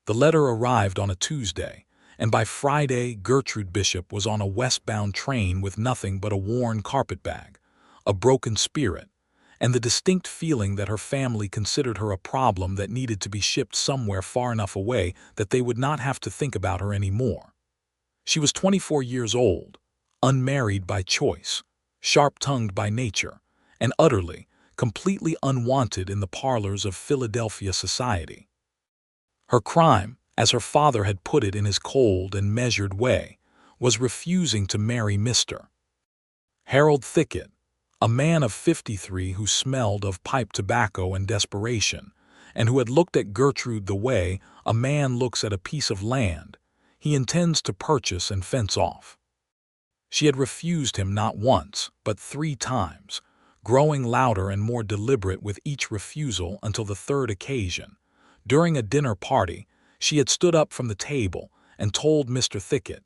The letter arrived on a Tuesday, and by Friday Gertrude Bishop was on a westbound train with nothing but a worn carpetbag, a broken spirit, and the distinct feeling that her family considered her a problem that needed to be shipped somewhere far enough away that they would not have to think about her anymore. She was 24 years old, unmarried by choice, sharp-tongued by nature, and utterly, completely unwanted in the parlors of Philadelphia society. Her crime, as her father had put it in his cold and measured way, was refusing to marry Mr. Harold Thicket, a man of 53 who smelled of pipe tobacco and desperation, and who had looked at Gertrude the way a man looks at a piece of land he intends to purchase and fence off. She had refused him not once, but 3 times, growing louder and more deliberate with each refusal until the third occasion. During a dinner party, she had stood up from the table and told Mr. Thicket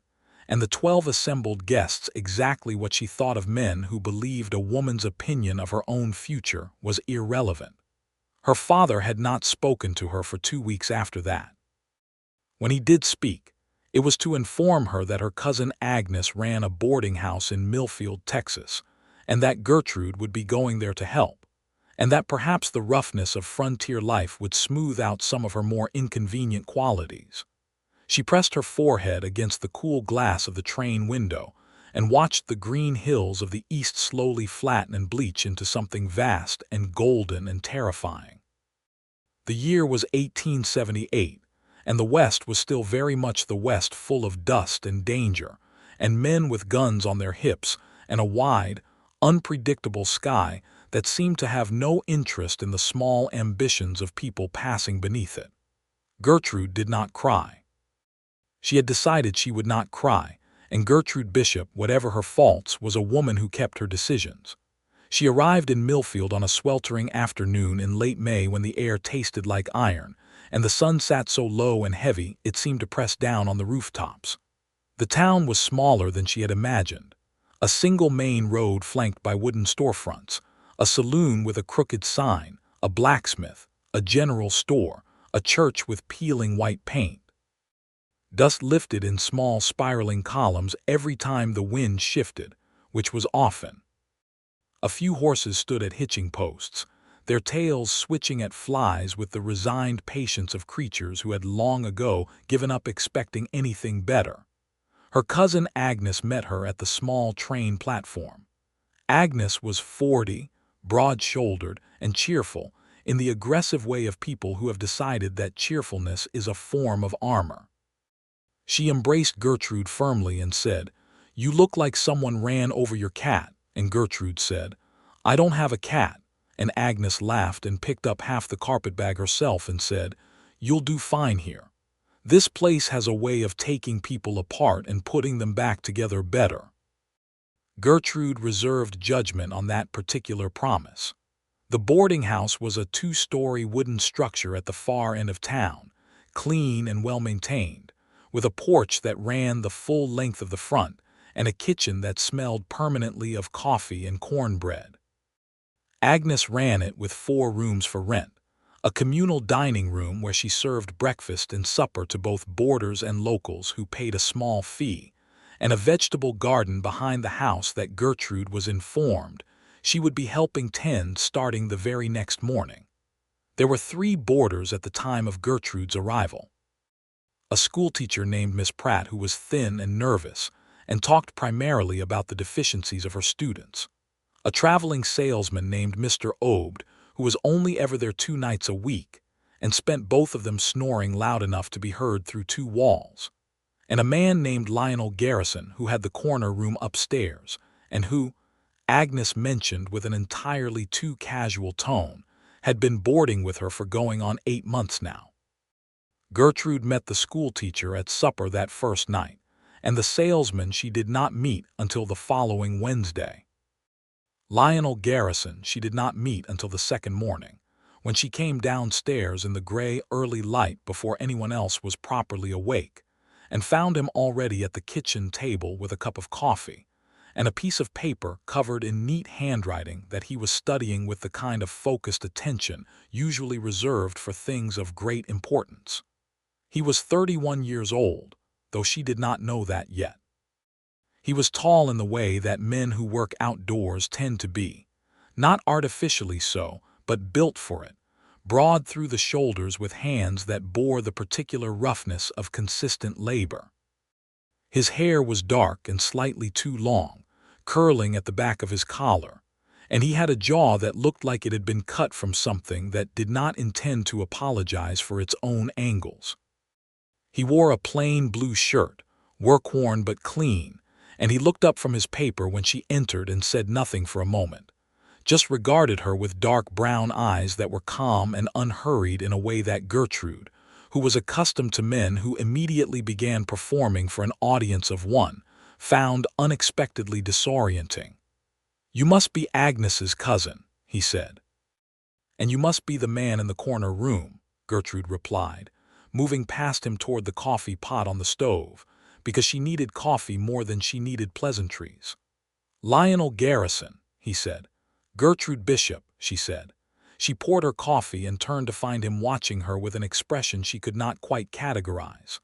and the 12 assembled guests exactly what she thought of men who believed a woman's opinion of her own future was irrelevant. Her father had not spoken to her for 2 weeks after that. When he did speak, it was to inform her that her cousin Agnes ran a boarding house in Millfield, Texas, and that Gertrude would be going there to help, and that perhaps the roughness of frontier life would smooth out some of her more inconvenient qualities. She pressed her forehead against the cool glass of the train window and watched the green hills of the east slowly flatten and bleach into something vast and golden and terrifying. The year was 1878, and the West was still very much the West, full of dust and danger, and men with guns on their hips, and a wide, unpredictable sky that seemed to have no interest in the small ambitions of people passing beneath it. Gertrude did not cry. She had decided she would not cry, and Gertrude Bishop, whatever her faults, was a woman who kept her decisions. She arrived in Millfield on a sweltering afternoon in late May when the air tasted like iron, and the sun sat so low and heavy it seemed to press down on the rooftops. The town was smaller than she had imagined. A single main road flanked by wooden storefronts, a saloon with a crooked sign, a blacksmith, a general store, a church with peeling white paint. Dust lifted in small spiraling columns every time the wind shifted, which was often. A few horses stood at hitching posts, their tails switching at flies with the resigned patience of creatures who had long ago given up expecting anything better. Her cousin Agnes met her at the small train platform. Agnes was 40, broad-shouldered, and cheerful, in the aggressive way of people who have decided that cheerfulness is a form of armor. She embraced Gertrude firmly and said, "You look like someone ran over your cat," and Gertrude said, "I don't have a cat," and Agnes laughed and picked up half the carpetbag herself and said, "You'll do fine here. This place has a way of taking people apart and putting them back together better." Gertrude reserved judgment on that particular promise. The boarding house was a 2-story wooden structure at the far end of town, clean and well-maintained, with a porch that ran the full length of the front and a kitchen that smelled permanently of coffee and cornbread. Agnes ran it with 4 rooms for rent, a communal dining room where she served breakfast and supper to both boarders and locals who paid a small fee, and a vegetable garden behind the house that Gertrude was informed she would be helping tend starting the very next morning. There were 3 boarders at the time of Gertrude's arrival. A schoolteacher named Miss Pratt, who was thin and nervous and talked primarily about the deficiencies of her students. A traveling salesman named Mr. Obed, who was only ever there 2 nights a week and spent both of them snoring loud enough to be heard through 2 walls. And a man named Lionel Garrison, who had the corner room upstairs, and who, Agnes mentioned with an entirely too casual tone, had been boarding with her for going on 8 months now. Gertrude met the schoolteacher at supper that first night, and the salesman she did not meet until the following Wednesday. Lionel Garrison she did not meet until the second morning, when she came downstairs in the gray early light before anyone else was properly awake, and found him already at the kitchen table with a cup of coffee and a piece of paper covered in neat handwriting that he was studying with the kind of focused attention usually reserved for things of great importance. He was 31 years old, though she did not know that yet. He was tall in the way that men who work outdoors tend to be, not artificially so, but built for it, broad through the shoulders with hands that bore the particular roughness of consistent labor. His hair was dark and slightly too long, curling at the back of his collar, and he had a jaw that looked like it had been cut from something that did not intend to apologize for its own angles. He wore a plain blue shirt, work-worn but clean, and he looked up from his paper when she entered and said nothing for a moment, just regarded her with dark brown eyes that were calm and unhurried in a way that Gertrude, who was accustomed to men who immediately began performing for an audience of one, found unexpectedly disorienting. "You must be Agnes's cousin," he said. "And you must be the man in the corner room," Gertrude replied, moving past him toward the coffee pot on the stove, because she needed coffee more than she needed pleasantries. "Lionel Garrison," he said. "Gertrude Bishop," she said. She poured her coffee and turned to find him watching her with an expression she could not quite categorize.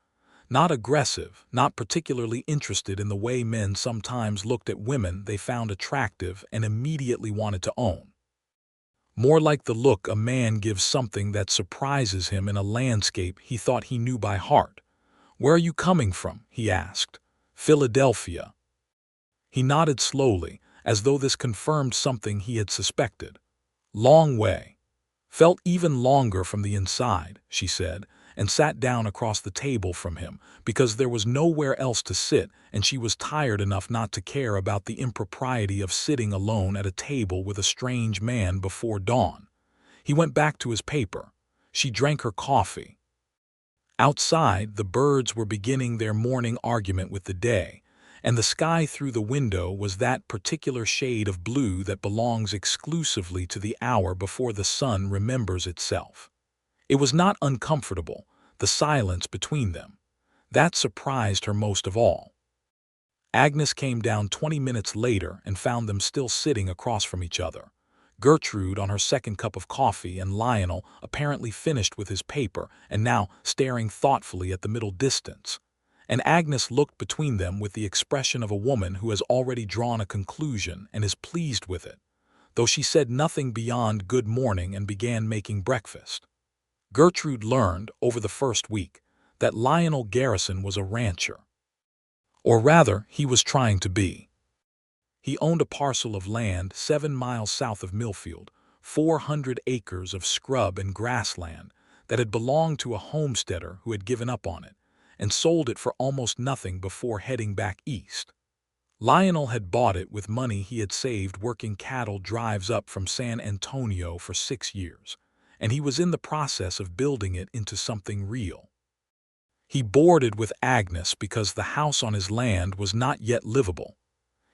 Not aggressive, not particularly interested in the way men sometimes looked at women they found attractive and immediately wanted to own. More like the look a man gives something that surprises him in a landscape he thought he knew by heart. "Where are you coming from?" he asked. "Philadelphia." He nodded slowly, as though this confirmed something he had suspected. "Long way." "Felt even longer from the inside," she said, and sat down across the table from him, because there was nowhere else to sit and she was tired enough not to care about the impropriety of sitting alone at a table with a strange man before dawn. He went back to his paper. She drank her coffee. Outside, the birds were beginning their morning argument with the day, and the sky through the window was that particular shade of blue that belongs exclusively to the hour before the sun remembers itself. It was not uncomfortable, the silence between them. That surprised her most of all. Agnes came down 20 minutes later and found them still sitting across from each other. Gertrude on her second cup of coffee and Lionel apparently finished with his paper and now staring thoughtfully at the middle distance. And Agnes looked between them with the expression of a woman who has already drawn a conclusion and is pleased with it, though she said nothing beyond good morning and began making breakfast. Gertrude learned, over the first week, that Lionel Garrison was a rancher. Or rather, he was trying to be. He owned a parcel of land 7 miles south of Millfield, 400 acres of scrub and grassland that had belonged to a homesteader who had given up on it, and sold it for almost nothing before heading back east. Lionel had bought it with money he had saved working cattle drives up from San Antonio for 6 years, and he was in the process of building it into something real. He boarded with Agnes because the house on his land was not yet livable.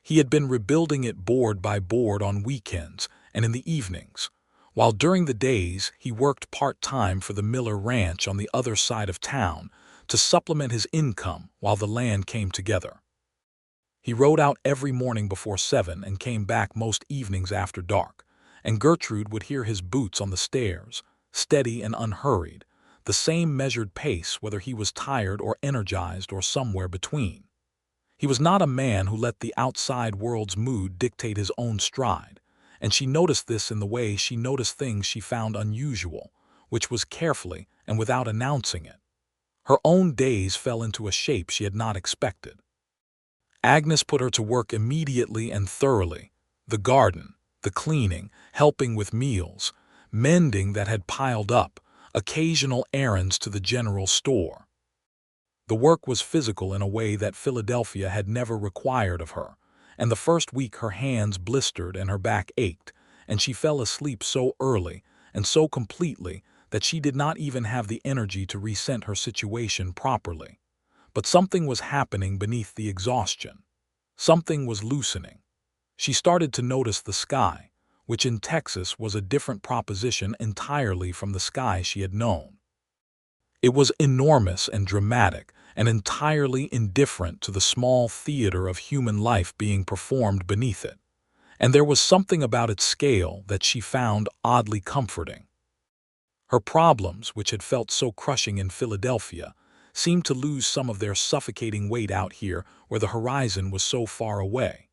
He had been rebuilding it board by board on weekends and in the evenings, while during the days he worked part-time for the Miller Ranch on the other side of town to supplement his income while the land came together. He rode out every morning before 7 and came back most evenings after dark, and Gertrude would hear his boots on the stairs, steady and unhurried, the same measured pace whether he was tired or energized or somewhere between. He was not a man who let the outside world's mood dictate his own stride, and she noticed this in the way she noticed things she found unusual, which was carefully and without announcing it. Her own days fell into a shape she had not expected. Agnes put her to work immediately and thoroughly: the garden, the cleaning, helping with meals, mending that had piled up, occasional errands to the general store. The work was physical in a way that Philadelphia had never required of her, and the first week her hands blistered and her back ached, and she fell asleep so early and so completely that she did not even have the energy to resent her situation properly. But something was happening beneath the exhaustion. Something was loosening. She started to notice the sky, which in Texas was a different proposition entirely from the sky she had known. It was enormous and dramatic, and entirely indifferent to the small theater of human life being performed beneath it, and there was something about its scale that she found oddly comforting. Her problems, which had felt so crushing in Philadelphia, seemed to lose some of their suffocating weight out here where the horizon was so far away.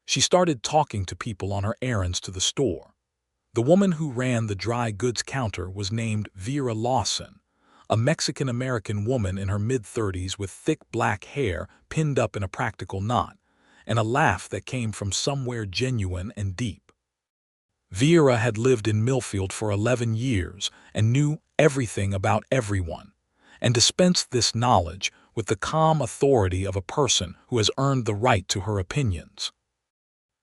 She started talking to people on her errands to the store. The woman who ran the dry goods counter was named Vera Lawson, a Mexican-American woman in her mid-30s with thick black hair pinned up in a practical knot, and a laugh that came from somewhere genuine and deep. Vera had lived in Millfield for 11 years and knew everything about everyone, and dispensed this knowledge with the calm authority of a person who has earned the right to her opinions.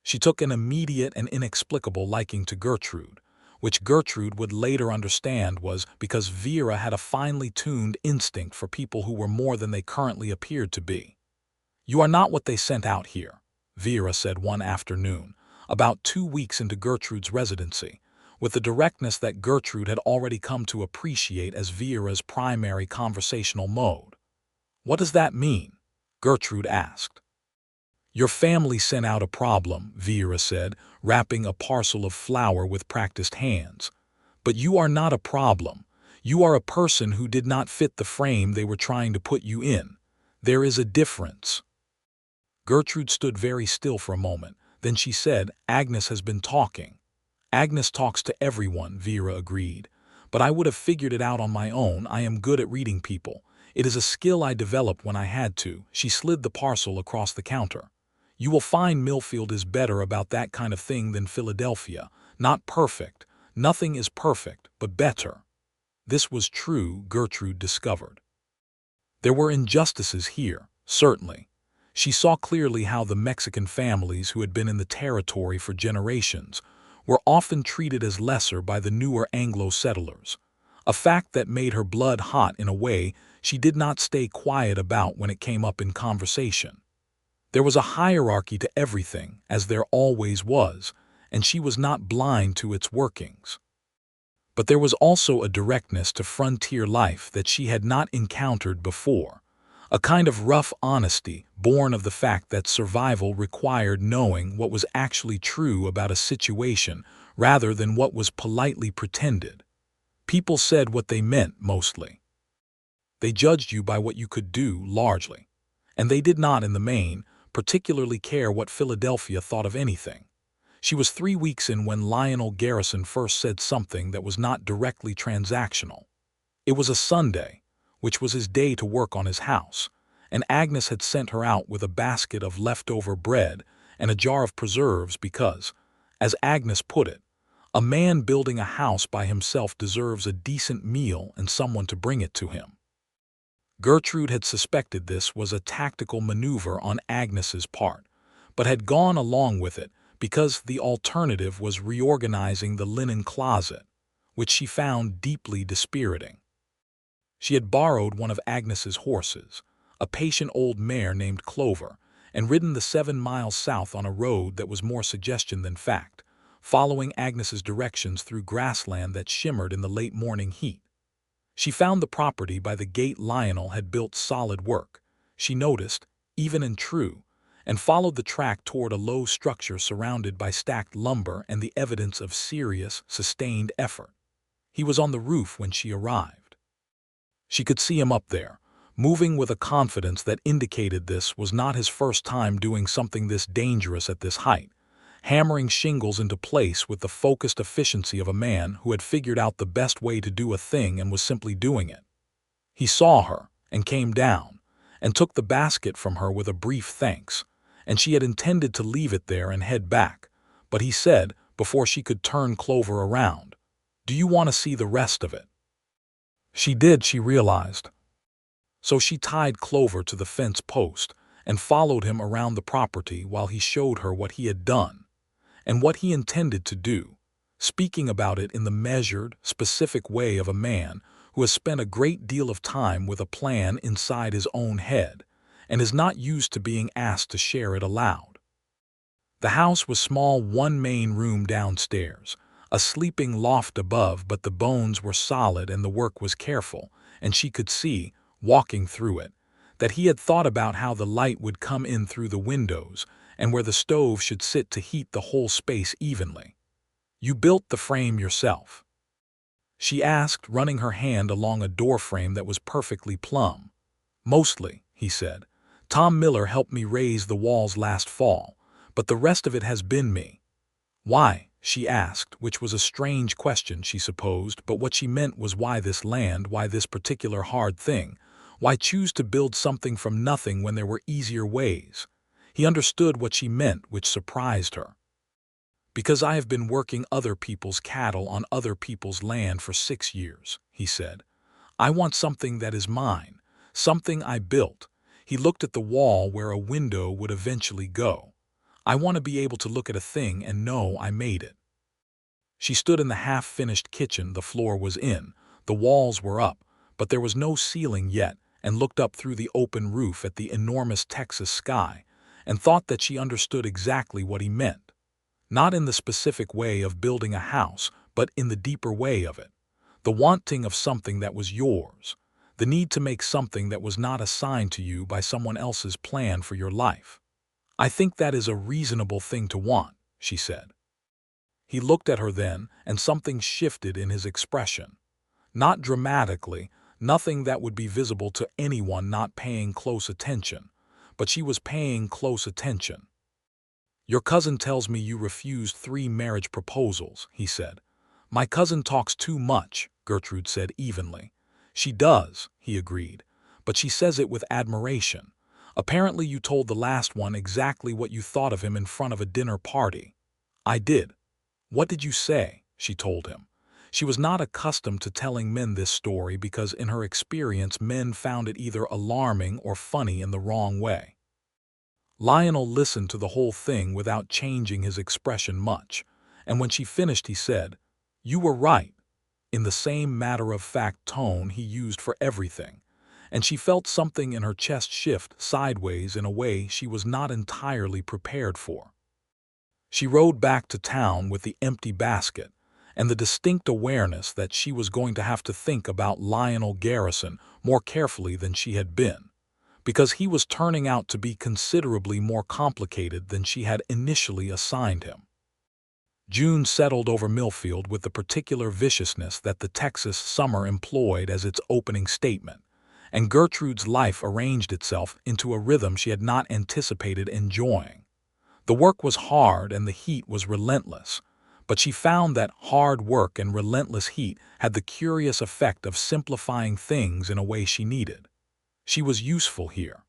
She took an immediate and inexplicable liking to Gertrude, which Gertrude would later understand was because Vera had a finely tuned instinct for people who were more than they currently appeared to be. "You are not what they sent out here," Vera said one afternoon, about 2 weeks into Gertrude's residency, with the directness that Gertrude had already come to appreciate as Vera's primary conversational mode. "What does that mean?" Gertrude asked. "Your family sent out a problem," Vera said, wrapping a parcel of flour with practiced hands. "But you are not a problem. You are a person who did not fit the frame they were trying to put you in. There is a difference." Gertrude stood very still for a moment. Then she said, "Agnes has been talking." "Agnes talks to everyone," Vera agreed. "But I would have figured it out on my own. I am good at reading people. It is a skill I developed when I had to." She slid the parcel across the counter. "You will find Millfield is better about that kind of thing than Philadelphia. Not perfect. Nothing is perfect, but better." This was true, Gertrude discovered. There were injustices here, certainly. She saw clearly how the Mexican families who had been in the territory for generations were often treated as lesser by the newer Anglo settlers, a fact that made her blood hot in a way she did not stay quiet about when it came up in conversation. There was a hierarchy to everything, as there always was, and she was not blind to its workings. But there was also a directness to frontier life that she had not encountered before, a kind of rough honesty born of the fact that survival required knowing what was actually true about a situation rather than what was politely pretended. People said what they meant mostly. They judged you by what you could do largely, and they did not in the main particularly care what Philadelphia thought of anything. She was 3 weeks in when Lionel Garrison first said something that was not directly transactional. It was a Sunday, which was his day to work on his house, and Agnes had sent her out with a basket of leftover bread and a jar of preserves because, as Agnes put it, a man building a house by himself deserves a decent meal and someone to bring it to him. Gertrude had suspected this was a tactical maneuver on Agnes's part, but had gone along with it because the alternative was reorganizing the linen closet, which she found deeply dispiriting. She had borrowed one of Agnes's horses, a patient old mare named Clover, and ridden the 7 miles south on a road that was more suggestion than fact, following Agnes's directions through grassland that shimmered in the late morning heat. She found the property by the gate Lionel had built solid work, she noticed, even and true, and followed the track toward a low structure surrounded by stacked lumber and the evidence of serious, sustained effort. He was on the roof when she arrived. She could see him up there, moving with a confidence that indicated this was not his first time doing something this dangerous at this height, hammering shingles into place with the focused efficiency of a man who had figured out the best way to do a thing and was simply doing it. He saw her and came down and took the basket from her with a brief thanks, and she had intended to leave it there and head back, but he said, before she could turn Clover around, "Do you want to see the rest of it?" She did, she realized. So she tied Clover to the fence post and followed him around the property while he showed her what he had done and what he intended to do, speaking about it in the measured, specific way of a man who has spent a great deal of time with a plan inside his own head and is not used to being asked to share it aloud. The house was small, one main room downstairs, a sleeping loft above, but the bones were solid and the work was careful, and she could see, walking through it, that he had thought about how the light would come in through the windows and where the stove should sit to heat the whole space evenly. "You built the frame yourself?" she asked, running her hand along a doorframe that was perfectly plumb. Mostly, he said. Tom Miller helped me raise the walls last fall, but the rest of it has been me. Why? She asked, which was a strange question, she supposed, but what she meant was why this land, why this particular hard thing, why choose to build something from nothing when there were easier ways? He understood what she meant, which surprised her. Because I have been working other people's cattle on other people's land for 6 years, he said. I want something that is mine, something I built. He looked at the wall where a window would eventually go. I want to be able to look at a thing and know I made it. She stood in the half-finished kitchen the floor was in. The walls were up, but there was no ceiling yet, and looked up through the open roof at the enormous Texas sky, and thought that she understood exactly what he meant. Not in the specific way of building a house, but in the deeper way of it. The wanting of something that was yours. The need to make something that was not assigned to you by someone else's plan for your life. I think that is a reasonable thing to want, she said. He looked at her then, and something shifted in his expression. Not dramatically, nothing that would be visible to anyone not paying close attention, but she was paying close attention. Your cousin tells me you refused 3 marriage proposals, he said. My cousin talks too much, Gertrude said evenly. She does, he agreed, but she says it with admiration. Apparently you told the last one exactly what you thought of him in front of a dinner party. I did. What did you say? She told him. She was not accustomed to telling men this story because in her experience men found it either alarming or funny in the wrong way. Lionel listened to the whole thing without changing his expression much, and when she finished he said, "You were right," in the same matter-of-fact tone he used for everything, and she felt something in her chest shift sideways in a way she was not entirely prepared for. She rode back to town with the empty basket and the distinct awareness that she was going to have to think about Lionel Garrison more carefully than she had been, because he was turning out to be considerably more complicated than she had initially assigned him. June settled over Millfield with the particular viciousness that the Texas summer employed as its opening statement, and Gertrude's life arranged itself into a rhythm she had not anticipated enjoying. The work was hard and the heat was relentless, but she found that hard work and relentless heat had the curious effect of simplifying things in a way she needed. She was useful here.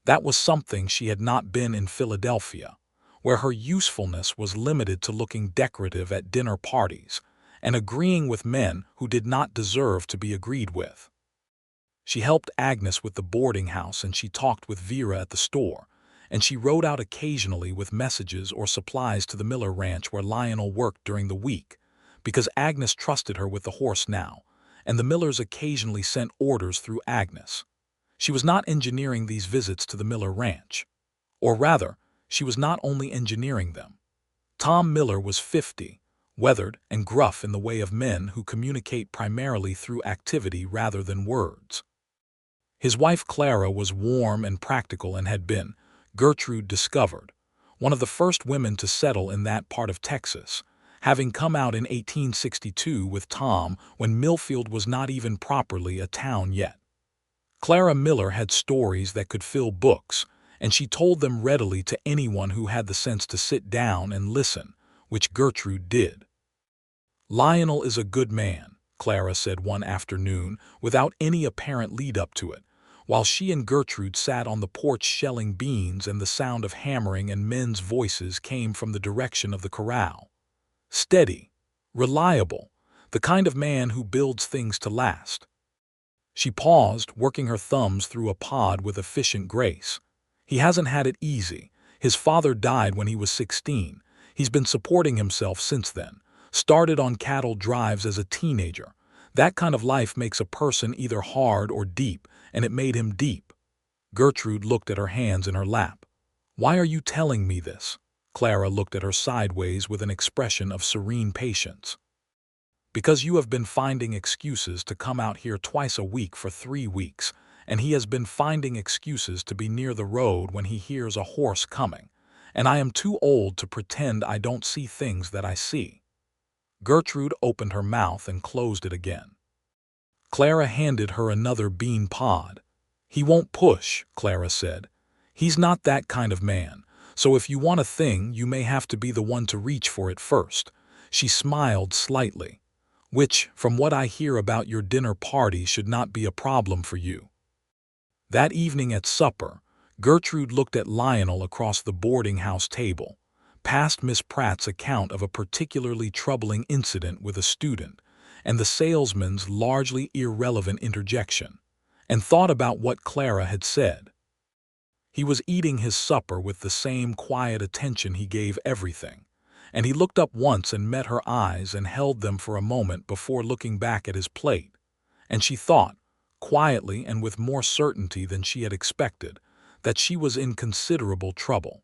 That was something she had not been in Philadelphia, where her usefulness was limited to looking decorative at dinner parties and agreeing with men who did not deserve to be agreed with. She helped Agnes with the boarding house and she talked with Vera at the store, and she rode out occasionally with messages or supplies to the Miller ranch where Lionel worked during the week, because Agnes trusted her with the horse now, and the Millers occasionally sent orders through Agnes. She was not engineering these visits to the Miller ranch. Or rather, she was not only engineering them. Tom Miller was 50, weathered and gruff in the way of men who communicate primarily through activity rather than words. His wife Clara was warm and practical and had been, Gertrude discovered, one of the first women to settle in that part of Texas, having come out in 1862 with Tom when Millfield was not even properly a town yet. Clara Miller had stories that could fill books, and she told them readily to anyone who had the sense to sit down and listen, which Gertrude did. Lionel is a good man, Clara said one afternoon without any apparent lead-up to it, while she and Gertrude sat on the porch shelling beans and the sound of hammering and men's voices came from the direction of the corral. Steady, reliable, the kind of man who builds things to last. She paused, working her thumbs through a pod with efficient grace. He hasn't had it easy. His father died when he was 16. He's been supporting himself since then. Started on cattle drives as a teenager. That kind of life makes a person either hard or deep, and it made him deep. Gertrude looked at her hands in her lap. Why are you telling me this? Clara looked at her sideways with an expression of serene patience. Because you have been finding excuses to come out here twice a week for 3 weeks, and he has been finding excuses to be near the road when he hears a horse coming, and I am too old to pretend I don't see things that I see. Gertrude opened her mouth and closed it again. Clara handed her another bean pod. "He won't push," Clara said. "He's not that kind of man, so if you want a thing, you may have to be the one to reach for it first." She smiled slightly. "Which, from what I hear about your dinner party, should not be a problem for you." That evening at supper, Gertrude looked at Lionel across the boarding house table, past Miss Pratt's account of a particularly troubling incident with a student, and the salesman's largely irrelevant interjection, and thought about what Clara had said. He was eating his supper with the same quiet attention he gave everything, and he looked up once and met her eyes and held them for a moment before looking back at his plate, and she thought, quietly and with more certainty than she had expected, that she was in considerable trouble.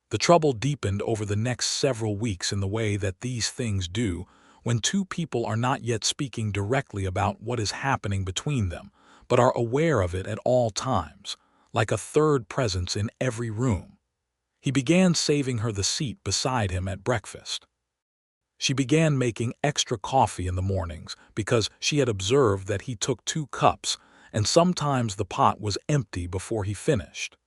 The trouble deepened over the next several weeks in the way that these things do when two people are not yet speaking directly about what is happening between them, but are aware of it at all times, like a third presence in every room. He began saving her the seat beside him at breakfast. She began making extra coffee in the mornings because she had observed that he took 2 cups, and sometimes the pot was empty before he finished.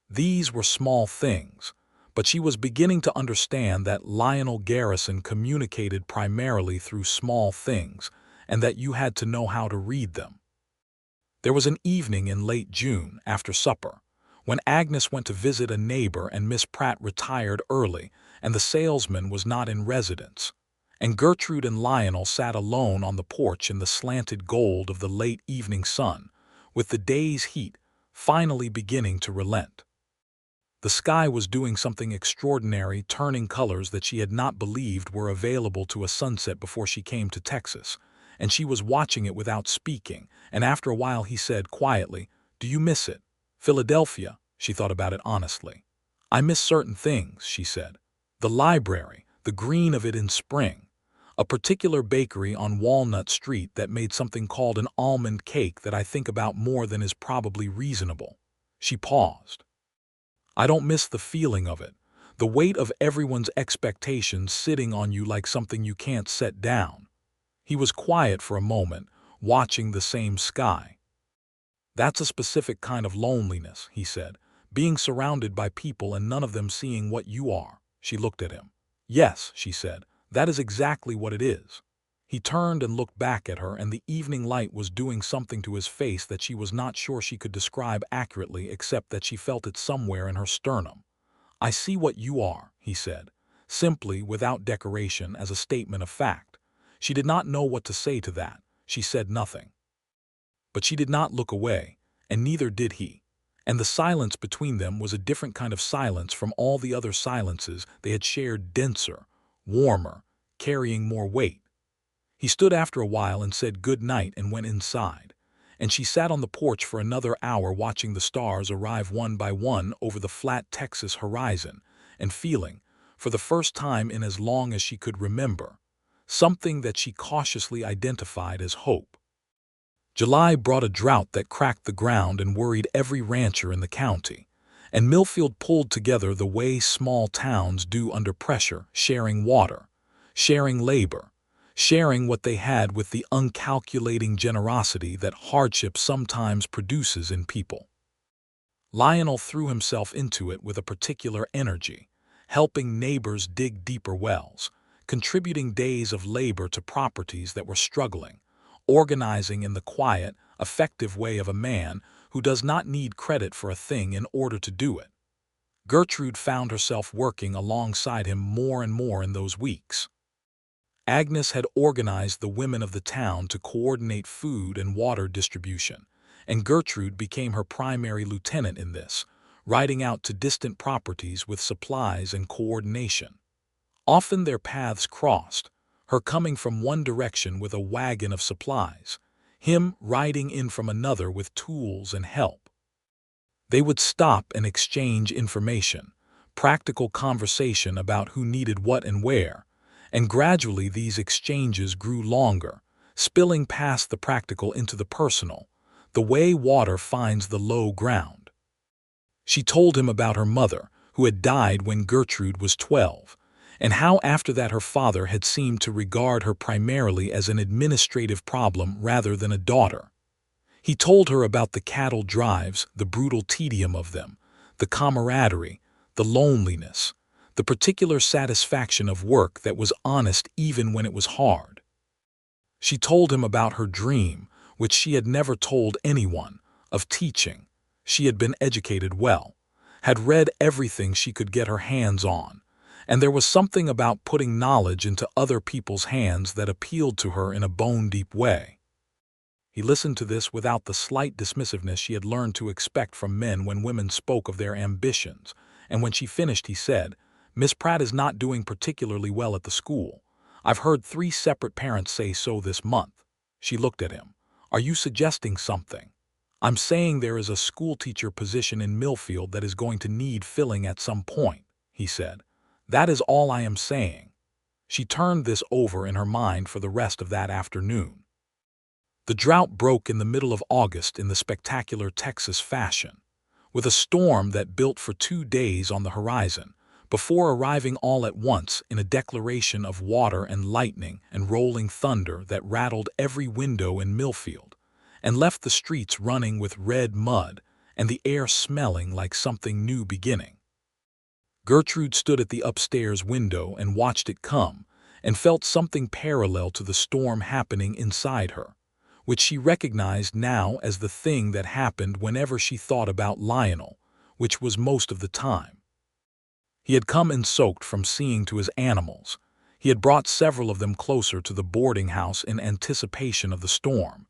These were small things, but she was beginning to understand that Lionel Garrison communicated primarily through small things, and that you had to know how to read them. There was an evening in late June, after supper, when Agnes went to visit a neighbor and Miss Pratt retired early and the salesman was not in residence, and Gertrude and Lionel sat alone on the porch in the slanted gold of the late evening sun, with the day's heat finally beginning to relent. The sky was doing something extraordinary, turning colors that she had not believed were available to a sunset before she came to Texas, and she was watching it without speaking, and after a while he said quietly, "Do you miss it?" "Philadelphia," she thought about it honestly. "I miss certain things," she said. "The library, the green of it in spring. A particular bakery on Walnut Street that made something called an almond cake that I think about more than is probably reasonable." She paused. "I don't miss the feeling of it, the weight of everyone's expectations sitting on you like something you can't set down." He was quiet for a moment, watching the same sky. "That's a specific kind of loneliness," he said, "being surrounded by people and none of them seeing what you are." She looked at him. "Yes," she said, "that is exactly what it is." He turned and looked back at her, and the evening light was doing something to his face that she was not sure she could describe accurately, except that she felt it somewhere in her sternum. "I see what you are," he said, simply, without decoration, as a statement of fact. She did not know what to say to that. She said nothing. But she did not look away, and neither did he, and the silence between them was a different kind of silence from all the other silences they had shared, denser, warmer, carrying more weight. He stood after a while and said good night and went inside, and she sat on the porch for another hour watching the stars arrive one by one over the flat Texas horizon and feeling, for the first time in as long as she could remember, something that she cautiously identified as hope. July brought a drought that cracked the ground and worried every rancher in the county, and Millfield pulled together the way small towns do under pressure, sharing water, sharing labor, sharing what they had with the uncalculating generosity that hardship sometimes produces in people. Lionel threw himself into it with a particular energy, helping neighbors dig deeper wells, contributing days of labor to properties that were struggling, organizing in the quiet, effective way of a man who does not need credit for a thing in order to do it. Gertrude found herself working alongside him more and more in those weeks. Agnes had organized the women of the town to coordinate food and water distribution, and Gertrude became her primary lieutenant in this, riding out to distant properties with supplies and coordination. Often their paths crossed, her coming from one direction with a wagon of supplies, him riding in from another with tools and help. They would stop and exchange information, practical conversation about who needed what and where, and gradually these exchanges grew longer, spilling past the practical into the personal, the way water finds the low ground. She told him about her mother, who had died when Gertrude was 12, and how after that her father had seemed to regard her primarily as an administrative problem rather than a daughter. He told her about the cattle drives, the brutal tedium of them, the camaraderie, the loneliness, the particular satisfaction of work that was honest even when it was hard. She told him about her dream, which she had never told anyone, of teaching. She had been educated well, had read everything she could get her hands on, and there was something about putting knowledge into other people's hands that appealed to her in a bone-deep way. He listened to this without the slight dismissiveness she had learned to expect from men when women spoke of their ambitions, and when she finished he said, "Miss Pratt is not doing particularly well at the school. I've heard 3 separate parents say so this month." She looked at him. "Are you suggesting something?" "I'm saying there is a schoolteacher position in Millfield that is going to need filling at some point," he said. "That is all I am saying." She turned this over in her mind for the rest of that afternoon. The drought broke in the middle of August in the spectacular Texas fashion, with a storm that built for 2 days on the horizon, before arriving all at once in a declaration of water and lightning and rolling thunder that rattled every window in Millfield, and left the streets running with red mud and the air smelling like something new beginning. Gertrude stood at the upstairs window and watched it come, and felt something parallel to the storm happening inside her, which she recognized now as the thing that happened whenever she thought about Lionel, which was most of the time. He had come in soaked from seeing to his animals. He had brought several of them closer to the boarding house in anticipation of the storm,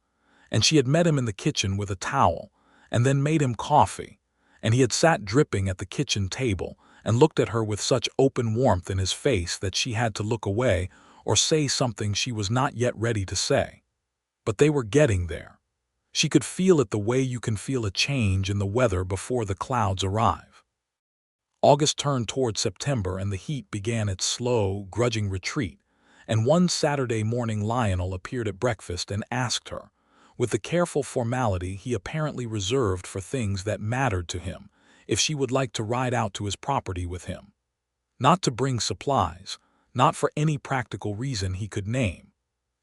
and she had met him in the kitchen with a towel, and then made him coffee, and he had sat dripping at the kitchen table and looked at her with such open warmth in his face that she had to look away or say something she was not yet ready to say. But they were getting there. She could feel it the way you can feel a change in the weather before the clouds arrive. August turned toward September and the heat began its slow, grudging retreat, and one Saturday morning Lionel appeared at breakfast and asked her, with the careful formality he apparently reserved for things that mattered to him, if she would like to ride out to his property with him. Not to bring supplies, not for any practical reason he could name,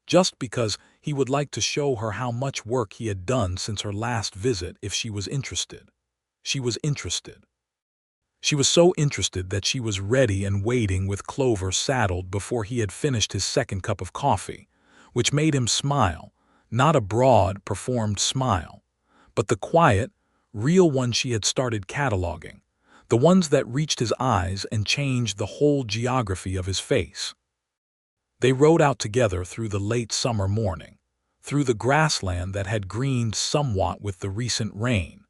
just because he would like to show her how much work he had done since her last visit if she was interested. She was interested. She was so interested that she was ready and waiting with Clover saddled before he had finished his second cup of coffee, which made him smile, not a broad, performed smile, but the quiet, real one she had started cataloging, the ones that reached his eyes and changed the whole geography of his face. They rode out together through the late summer morning, through the grassland that had greened somewhat with the recent rain,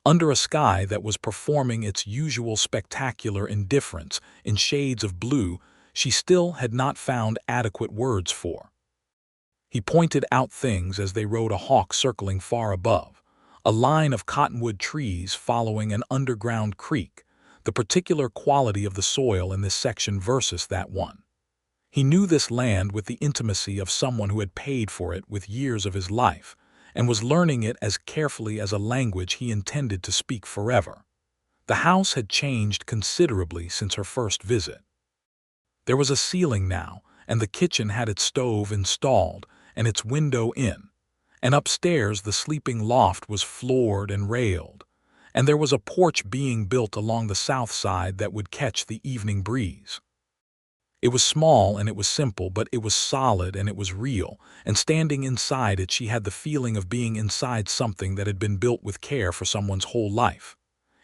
under a sky that was performing its usual spectacular indifference in shades of blue she still had not found adequate words for. He pointed out things as they rode, a hawk circling far above, a line of cottonwood trees following an underground creek, the particular quality of the soil in this section versus that one. He knew this land with the intimacy of someone who had paid for it with years of his life, and was learning it as carefully as a language he intended to speak forever. The house had changed considerably since her first visit. There was a ceiling now, and the kitchen had its stove installed and its window in, and upstairs the sleeping loft was floored and railed, and there was a porch being built along the south side that would catch the evening breeze. It was small and it was simple, but it was solid and it was real, and standing inside it she had the feeling of being inside something that had been built with care for someone's whole life.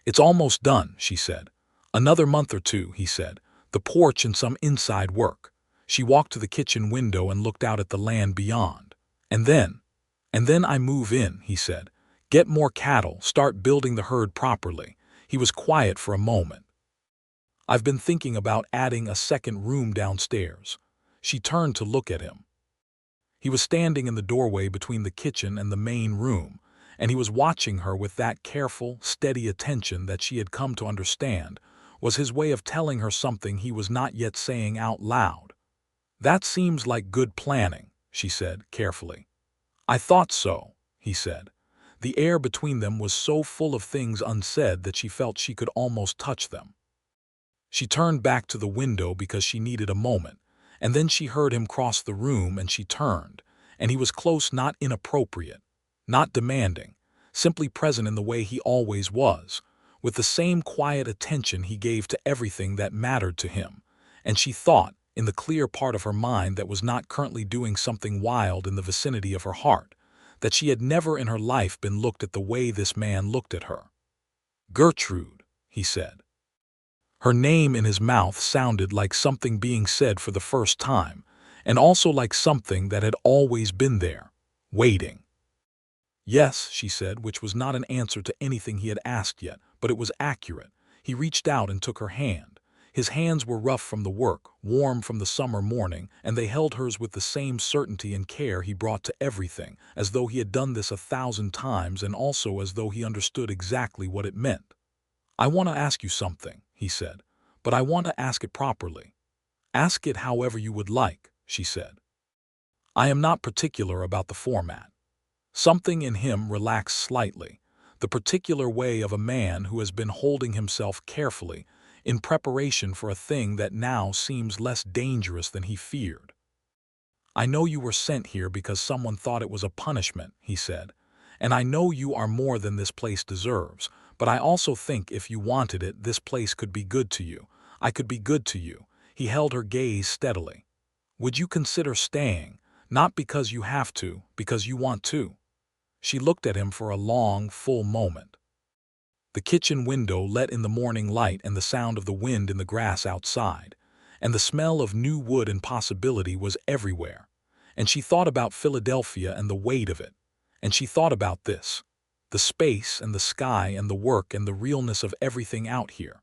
"It's almost done," she said. "Another month or 2, he said. "The porch and some inside work." She walked to the kitchen window and looked out at the land beyond. And then I move in," he said. "Get more cattle, start building the herd properly." He was quiet for a moment. "I've been thinking about adding a second room downstairs." She turned to look at him. He was standing in the doorway between the kitchen and the main room, and he was watching her with that careful, steady attention that she had come to understand was his way of telling her something he was not yet saying out loud. "That seems like good planning," she said carefully. "I thought so," he said. The air between them was so full of things unsaid that she felt she could almost touch them. She turned back to the window because she needed a moment, and then she heard him cross the room and she turned, and he was close, not inappropriate, not demanding, simply present in the way he always was, with the same quiet attention he gave to everything that mattered to him. And she thought, in the clear part of her mind that was not currently doing something wild in the vicinity of her heart, that she had never in her life been looked at the way this man looked at her. "Gertrude," he said. Her name in his mouth sounded like something being said for the first time, and also like something that had always been there, waiting. "Yes," she said, which was not an answer to anything he had asked yet, but it was accurate. He reached out and took her hand. His hands were rough from the work, warm from the summer morning, and they held hers with the same certainty and care he brought to everything, as though he had done this 1,000 times and also as though he understood exactly what it meant. "I want to ask you something," he said, "but I want to ask it properly." "Ask it however you would like," she said. "I am not particular about the format." Something in him relaxed slightly, the particular way of a man who has been holding himself carefully in preparation for a thing that now seems less dangerous than he feared. "I know you were sent here because someone thought it was a punishment," he said, "and I know you are more than this place deserves, but I also think if you wanted it, this place could be good to you. I could be good to you." He held her gaze steadily. "Would you consider staying, not because you have to, because you want to?" She looked at him for a long, full moment. The kitchen window let in the morning light and the sound of the wind in the grass outside, and the smell of new wood and possibility was everywhere. And she thought about Philadelphia and the weight of it. And she thought about this, the space and the sky and the work and the realness of everything out here.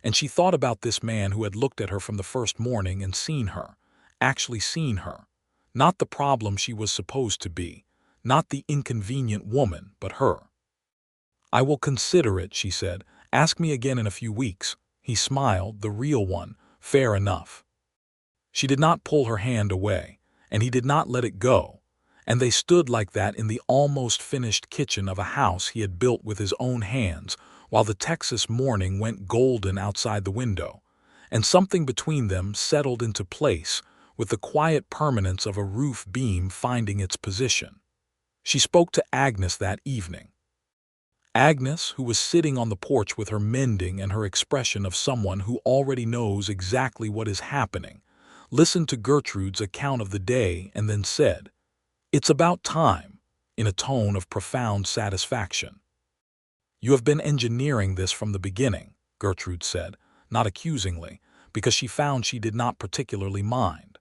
And she thought about this man who had looked at her from the first morning and seen her, actually seen her, not the problem she was supposed to be, not the inconvenient woman, but her. "I will consider it," she said. "Ask me again in a few weeks." He smiled, the real one, fair enough. She did not pull her hand away, and he did not let it go, and they stood like that in the almost finished kitchen of a house he had built with his own hands, while the Texas morning went golden outside the window, and something between them settled into place with the quiet permanence of a roof beam finding its position. She spoke to Agnes that evening. Agnes, who was sitting on the porch with her mending and her expression of someone who already knows exactly what is happening, listened to Gertrude's account of the day and then said, "It's about time," in a tone of profound satisfaction. "You have been engineering this from the beginning," Gertrude said, not accusingly, because she found she did not particularly mind.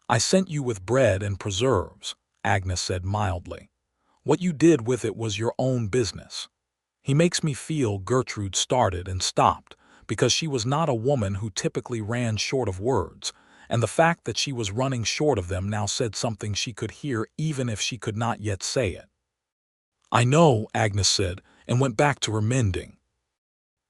"I sent you with bread and preserves," Agnes said mildly. "What you did with it was your own business." "He makes me feel," Gertrude started and stopped, because she was not a woman who typically ran short of words, and the fact that she was running short of them now said something she could hear even if she could not yet say it. "I know," Agnes said, and went back to her mending.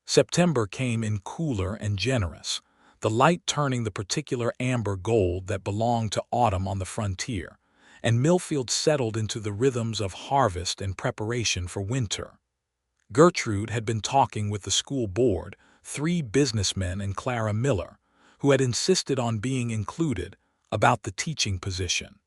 September came in cooler and generous, the light turning the particular amber gold that belonged to autumn on the frontier, and Millfield settled into the rhythms of harvest and preparation for winter. Gertrude had been talking with the school board, 3 businessmen and Clara Miller, who had insisted on being included, about the teaching position.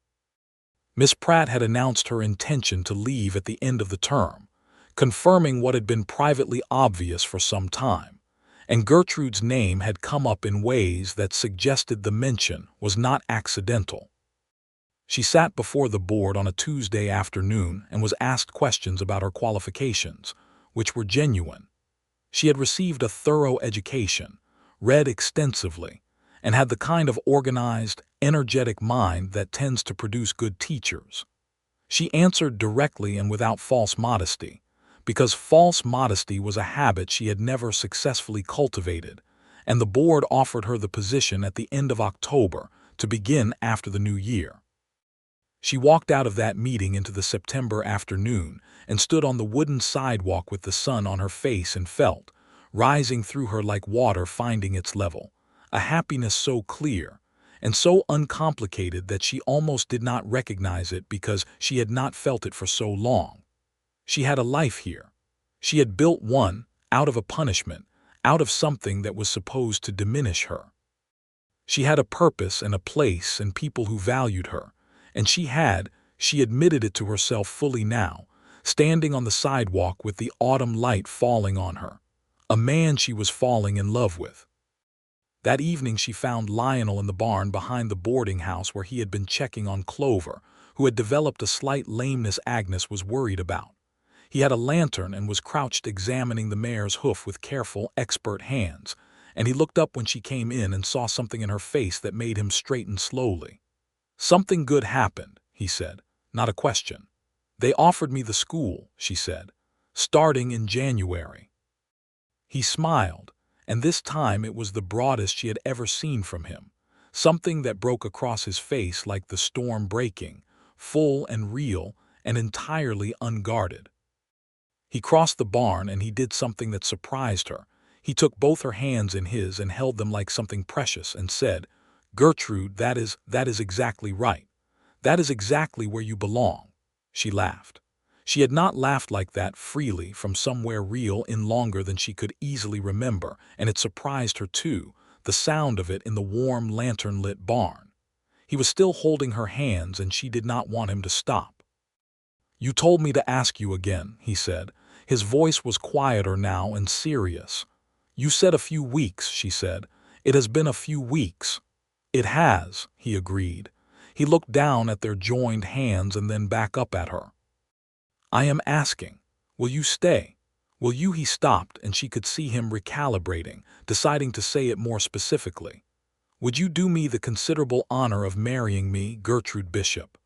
Miss Pratt had announced her intention to leave at the end of the term, confirming what had been privately obvious for some time, and Gertrude's name had come up in ways that suggested the mention was not accidental. She sat before the board on a Tuesday afternoon and was asked questions about her qualifications, which were genuine. She had received a thorough education, read extensively, and had the kind of organized, energetic mind that tends to produce good teachers. She answered directly and without false modesty, because false modesty was a habit she had never successfully cultivated, and the board offered her the position at the end of October to begin after the new year. She walked out of that meeting into the September afternoon and stood on the wooden sidewalk with the sun on her face and felt, rising through her like water finding its level, a happiness so clear and so uncomplicated that she almost did not recognize it because she had not felt it for so long. She had a life here. She had built one out of a punishment, out of something that was supposed to diminish her. She had a purpose and a place and people who valued her, and she admitted it to herself fully now, standing on the sidewalk with the autumn light falling on her. A man she was falling in love with. That evening she found Lionel in the barn behind the boarding house where he had been checking on Clover, who had developed a slight lameness Agnes was worried about. He had a lantern and was crouched examining the mare's hoof with careful, expert hands, and he looked up when she came in and saw something in her face that made him straighten slowly. "Something good happened," he said, "not a question." "They offered me the school," she said, "starting in January." He smiled, and this time it was the broadest she had ever seen from him, something that broke across his face like the storm breaking, full and real and entirely unguarded. He crossed the barn and he did something that surprised her. He took both her hands in his and held them like something precious and said, "Gertrude, that is exactly right. That is exactly where you belong." She laughed. She had not laughed like that freely from somewhere real in longer than she could easily remember, and it surprised her too, the sound of it in the warm lantern-lit barn. He was still holding her hands and she did not want him to stop. "You told me to ask you again," he said. His voice was quieter now and serious. "You said a few weeks," she said. "It has been a few weeks." "It has," he agreed. He looked down at their joined hands and then back up at her. "I am asking, will you stay? Will you?" He stopped and she could see him recalibrating, deciding to say it more specifically. "Would you do me the considerable honor of marrying me, Gertrude Bishop?"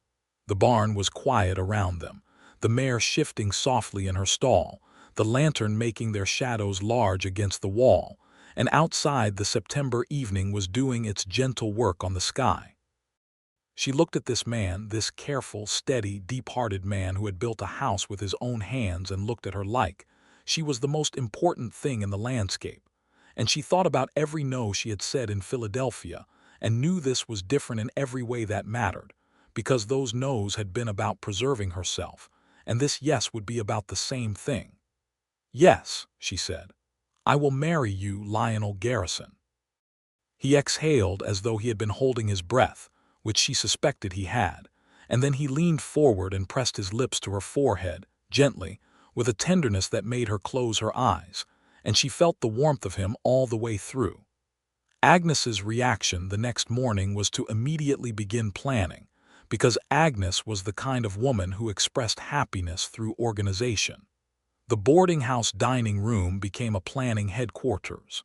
The barn was quiet around them, the mare shifting softly in her stall, the lantern making their shadows large against the wall, and outside the September evening was doing its gentle work on the sky. She looked at this man, this careful, steady, deep-hearted man who had built a house with his own hands, and looked at her like she was the most important thing in the landscape. And she thought about every no she had said in Philadelphia and knew this was different in every way that mattered, because those no's had been about preserving herself, and this yes would be about the same thing. "Yes," she said, "I will marry you, Lionel Garrison." He exhaled as though he had been holding his breath, which she suspected he had, and then he leaned forward and pressed his lips to her forehead, gently, with a tenderness that made her close her eyes, and she felt the warmth of him all the way through. Agnes's reaction the next morning was to immediately begin planning, because Agnes was the kind of woman who expressed happiness through organization. The boarding house dining room became a planning headquarters.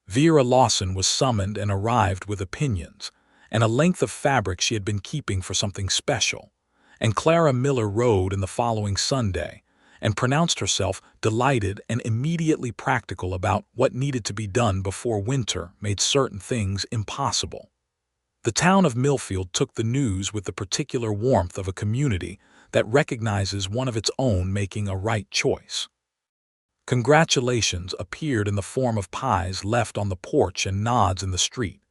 Vera Lawson was summoned and arrived with opinions, and a length of fabric she had been keeping for something special, and Clara Miller rode in the following Sunday, and pronounced herself delighted and immediately practical about what needed to be done before winter made certain things impossible. The town of Millfield took the news with the particular warmth of a community that recognizes one of its own making a right choice. Congratulations appeared in the form of pies left on the porch and nods in the street,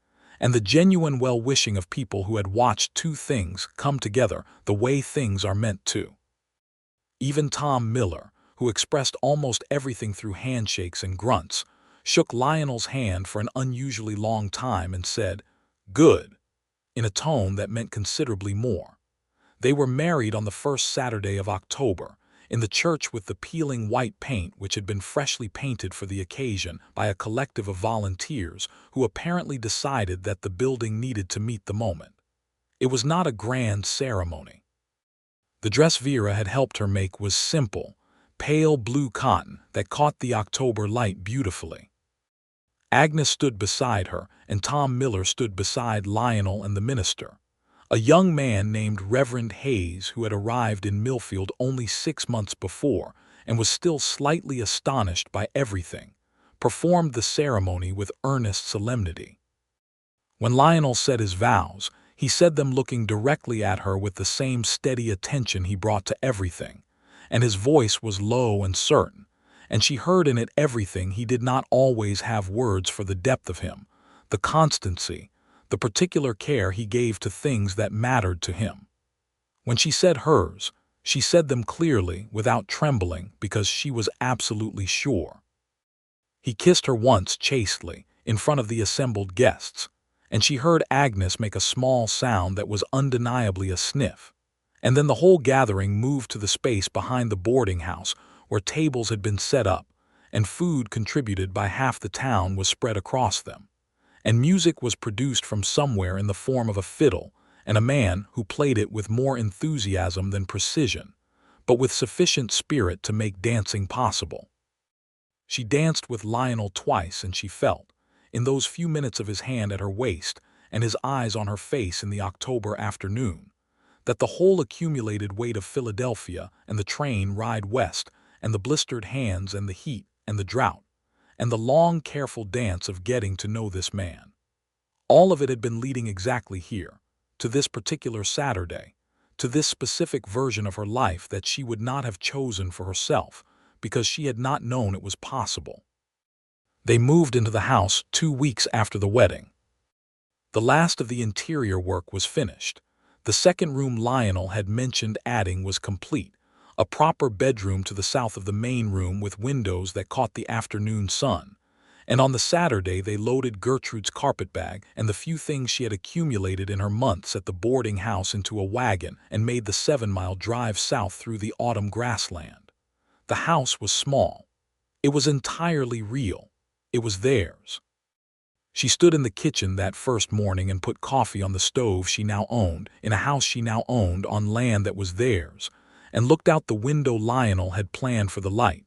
and the genuine well-wishing of people who had watched two things come together the way things are meant to. Even Tom Miller, who expressed almost everything through handshakes and grunts, shook Lionel's hand for an unusually long time and said, "Good," in a tone that meant considerably more. They were married on the first Saturday of October, in the church with the peeling white paint which had been freshly painted for the occasion by a collective of volunteers who apparently decided that the building needed to meet the moment. It was not a grand ceremony. The dress Vera had helped her make was simple, pale blue cotton that caught the October light beautifully. Agnes stood beside her, and Tom Miller stood beside Lionel and the minister. A young man named Reverend Hayes, who had arrived in Millfield only 6 months before and was still slightly astonished by everything, performed the ceremony with earnest solemnity. When Lionel said his vows, he said them looking directly at her with the same steady attention he brought to everything, and his voice was low and certain, and she heard in it everything he did not always have words for: the depth of him, the constancy, the particular care he gave to things that mattered to him. When she said hers, she said them clearly, without trembling, because she was absolutely sure. He kissed her once chastely, in front of the assembled guests, and she heard Agnes make a small sound that was undeniably a sniff, And then the whole gathering moved to the space behind the boarding house where tables had been set up, and food contributed by half the town was spread across them. And music was produced from somewhere in the form of a fiddle, and a man who played it with more enthusiasm than precision, but with sufficient spirit to make dancing possible. She danced with Lionel twice, and she felt, in those few minutes of his hand at her waist and his eyes on her face in the October afternoon, that the whole accumulated weight of Philadelphia and the train ride west and the blistered hands and the heat and the drought and the long, careful dance of getting to know this man. All of it had been leading exactly here, to this particular Saturday, to this specific version of her life that she would not have chosen for herself because she had not known it was possible. They moved into the house 2 weeks after the wedding. The last of the interior work was finished. The second room Lionel had mentioned adding was complete, a proper bedroom to the south of the main room with windows that caught the afternoon sun. And on the Saturday they loaded Gertrude's carpetbag and the few things she had accumulated in her months at the boarding house into a wagon and made the 7-mile drive south through the autumn grassland. The house was small. It was entirely real. It was theirs. She stood in the kitchen that first morning and put coffee on the stove she now owned, in a house she now owned on land that was theirs, and looked out the window Lionel had planned for the light,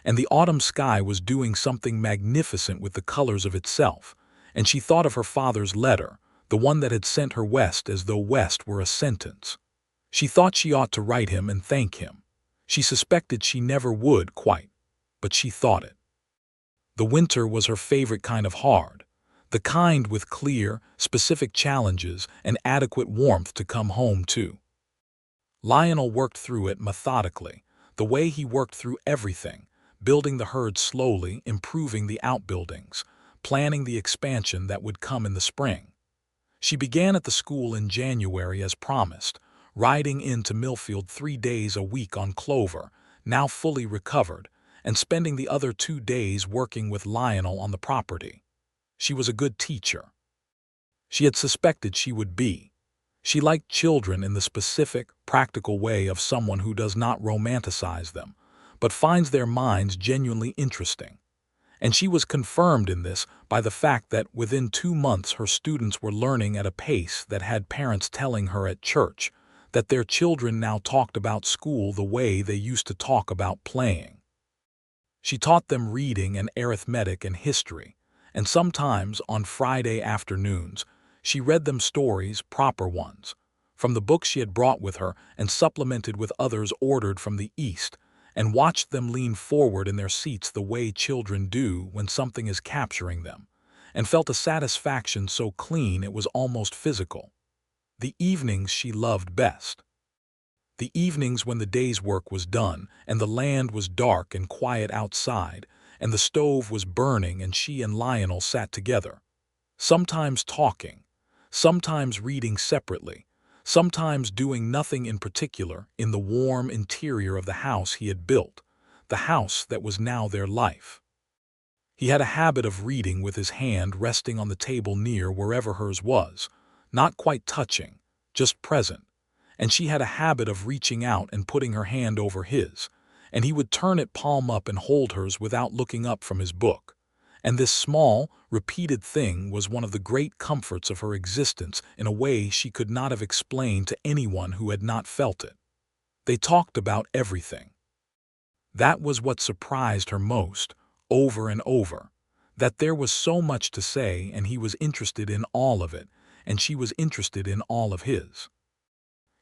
and the autumn sky was doing something magnificent with the colors of itself, and she thought of her father's letter, the one that had sent her west as though west were a sentence. She thought she ought to write him and thank him. She suspected she never would quite, but she thought it. The winter was her favorite kind of hard, the kind with clear, specific challenges and adequate warmth to come home to. Lionel worked through it methodically, the way he worked through everything, building the herd slowly, improving the outbuildings, planning the expansion that would come in the spring. She began at the school in January as promised, riding into Millfield 3 days a week on Clover, now fully recovered, and spending the other 2 days working with Lionel on the property. She was a good teacher. She had suspected she would be. She liked children in the specific, practical way of someone who does not romanticize them, but finds their minds genuinely interesting. And she was confirmed in this by the fact that within 2 months her students were learning at a pace that had parents telling her at church that their children now talked about school the way they used to talk about playing. She taught them reading and arithmetic and history, and sometimes on Friday afternoons she read them stories, proper ones, from the books she had brought with her and supplemented with others ordered from the East, and watched them lean forward in their seats the way children do when something is capturing them, and felt a satisfaction so clean it was almost physical. The evenings she loved best. The evenings when the day's work was done and the land was dark and quiet outside, and the stove was burning and she and Lionel sat together, sometimes talking, sometimes reading separately, sometimes doing nothing in particular in the warm interior of the house he had built, the house that was now their life. He had a habit of reading with his hand resting on the table near wherever hers was, not quite touching, just present, and she had a habit of reaching out and putting her hand over his, and he would turn it palm up and hold hers without looking up from his book. And this small, repeated thing was one of the great comforts of her existence in a way she could not have explained to anyone who had not felt it. They talked about everything. That was what surprised her most, over and over, that there was so much to say and he was interested in all of it, and she was interested in all of his.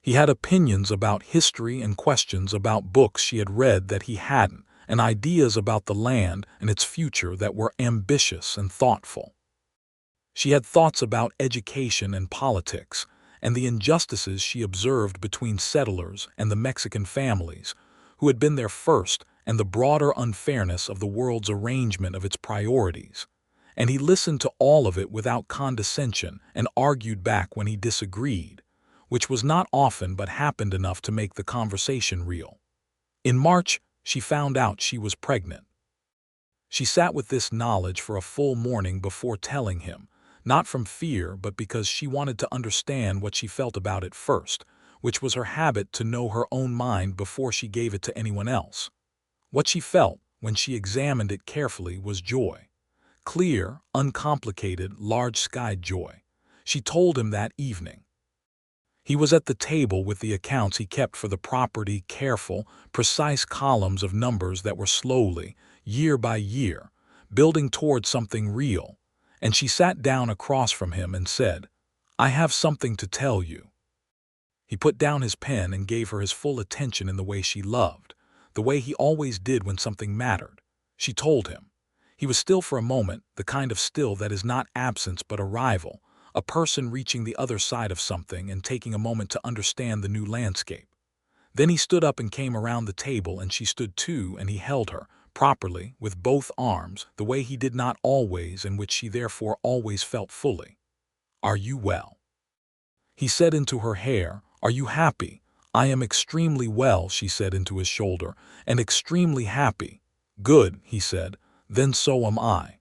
He had opinions about history and questions about books she had read that he hadn't, and ideas about the land and its future that were ambitious and thoughtful. She had thoughts about education and politics, and the injustices she observed between settlers and the Mexican families, who had been there first, and the broader unfairness of the world's arrangement of its priorities. And he listened to all of it without condescension and argued back when he disagreed, which was not often but happened enough to make the conversation real. In March, she found out she was pregnant. She sat with this knowledge for a full morning before telling him, not from fear but because she wanted to understand what she felt about it first, which was her habit to know her own mind before she gave it to anyone else. What she felt, when she examined it carefully, was joy. Clear, uncomplicated, large-skied joy. She told him that evening. He was at the table with the accounts he kept for the property, careful, precise columns of numbers that were slowly, year by year, building toward something real, and she sat down across from him and said, "I have something to tell you." He put down his pen and gave her his full attention in the way she loved, the way he always did when something mattered. She told him. He was still for a moment, the kind of still that is not absence but arrival, a person reaching the other side of something and taking a moment to understand the new landscape. Then he stood up and came around the table, and she stood too, and he held her, properly, with both arms, the way he did not always, and which she therefore always felt fully. "Are you well?" He said into her hair. "Are you happy?" "I am extremely well," she said into his shoulder, "and extremely happy." "Good," he said, "then so am I."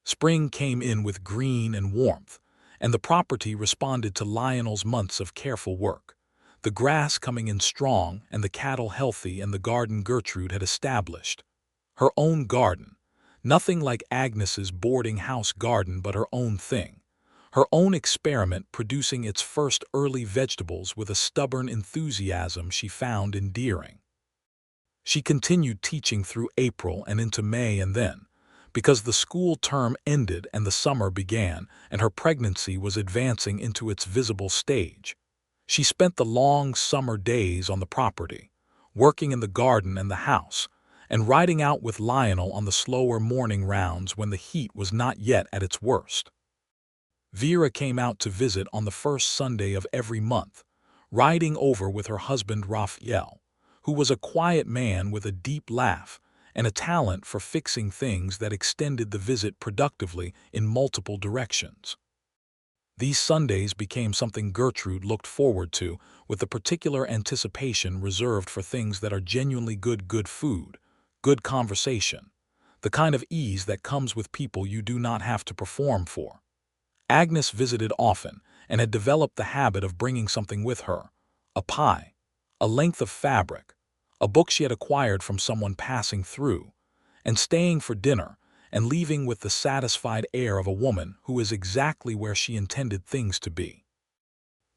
Spring came in with green and warmth, and the property responded to Lionel's months of careful work. The grass coming in strong and the cattle healthy, and the garden Gertrude had established. Her own garden. Nothing like Agnes's boarding house garden, but her own thing. Her own experiment, producing its first early vegetables with a stubborn enthusiasm she found endearing. She continued teaching through April and into May, and then, because the school term ended and the summer began, and her pregnancy was advancing into its visible stage, she spent the long summer days on the property, working in the garden and the house, and riding out with Lionel on the slower morning rounds when the heat was not yet at its worst. Vera came out to visit on the first Sunday of every month, riding over with her husband Raphael, who was a quiet man with a deep laugh and a talent for fixing things that extended the visit productively in multiple directions. These Sundays became something Gertrude looked forward to with the particular anticipation reserved for things that are genuinely good food, good conversation, the kind of ease that comes with people you do not have to perform for. Agnes visited often and had developed the habit of bringing something with her, a pie, a length of fabric, a book she had acquired from someone passing through, and staying for dinner and leaving with the satisfied air of a woman who is exactly where she intended things to be.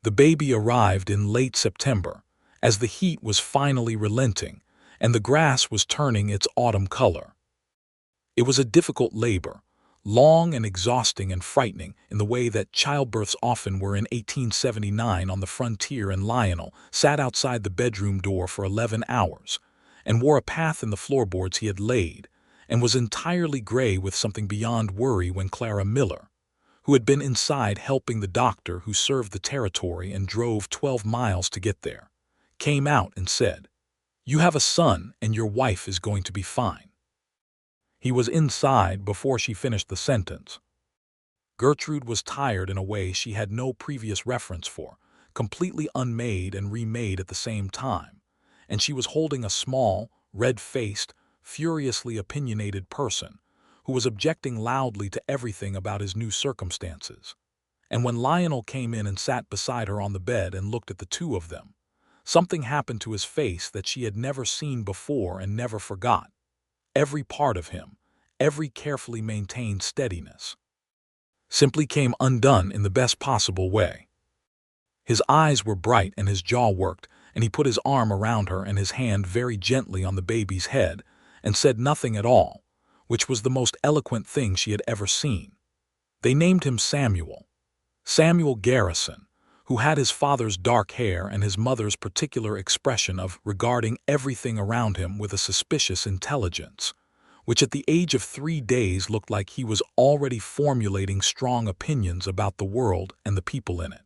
The baby arrived in late September, as the heat was finally relenting and the grass was turning its autumn color. It was a difficult labor, long and exhausting and frightening in the way that childbirths often were in 1879 on the frontier, and Lionel sat outside the bedroom door for 11 hours and wore a path in the floorboards he had laid, and was entirely gray with something beyond worry when Clara Miller, who had been inside helping the doctor who served the territory and drove 12 miles to get there, came out and said, "You have a son and your wife is going to be fine." He was inside before she finished the sentence. Gertrude was tired in a way she had no previous reference for, completely unmade and remade at the same time, and she was holding a small, red-faced, furiously opinionated person who was objecting loudly to everything about his new circumstances. And when Lionel came in and sat beside her on the bed and looked at the two of them, something happened to his face that she had never seen before and never forgot. Every part of him, every carefully maintained steadiness, simply came undone in the best possible way. His eyes were bright and his jaw worked, and he put his arm around her and his hand very gently on the baby's head and said nothing at all, which was the most eloquent thing she had ever seen. They named him Samuel Garrison, who had his father's dark hair and his mother's particular expression of regarding everything around him with a suspicious intelligence, which at the age of 3 days looked like he was already formulating strong opinions about the world and the people in it.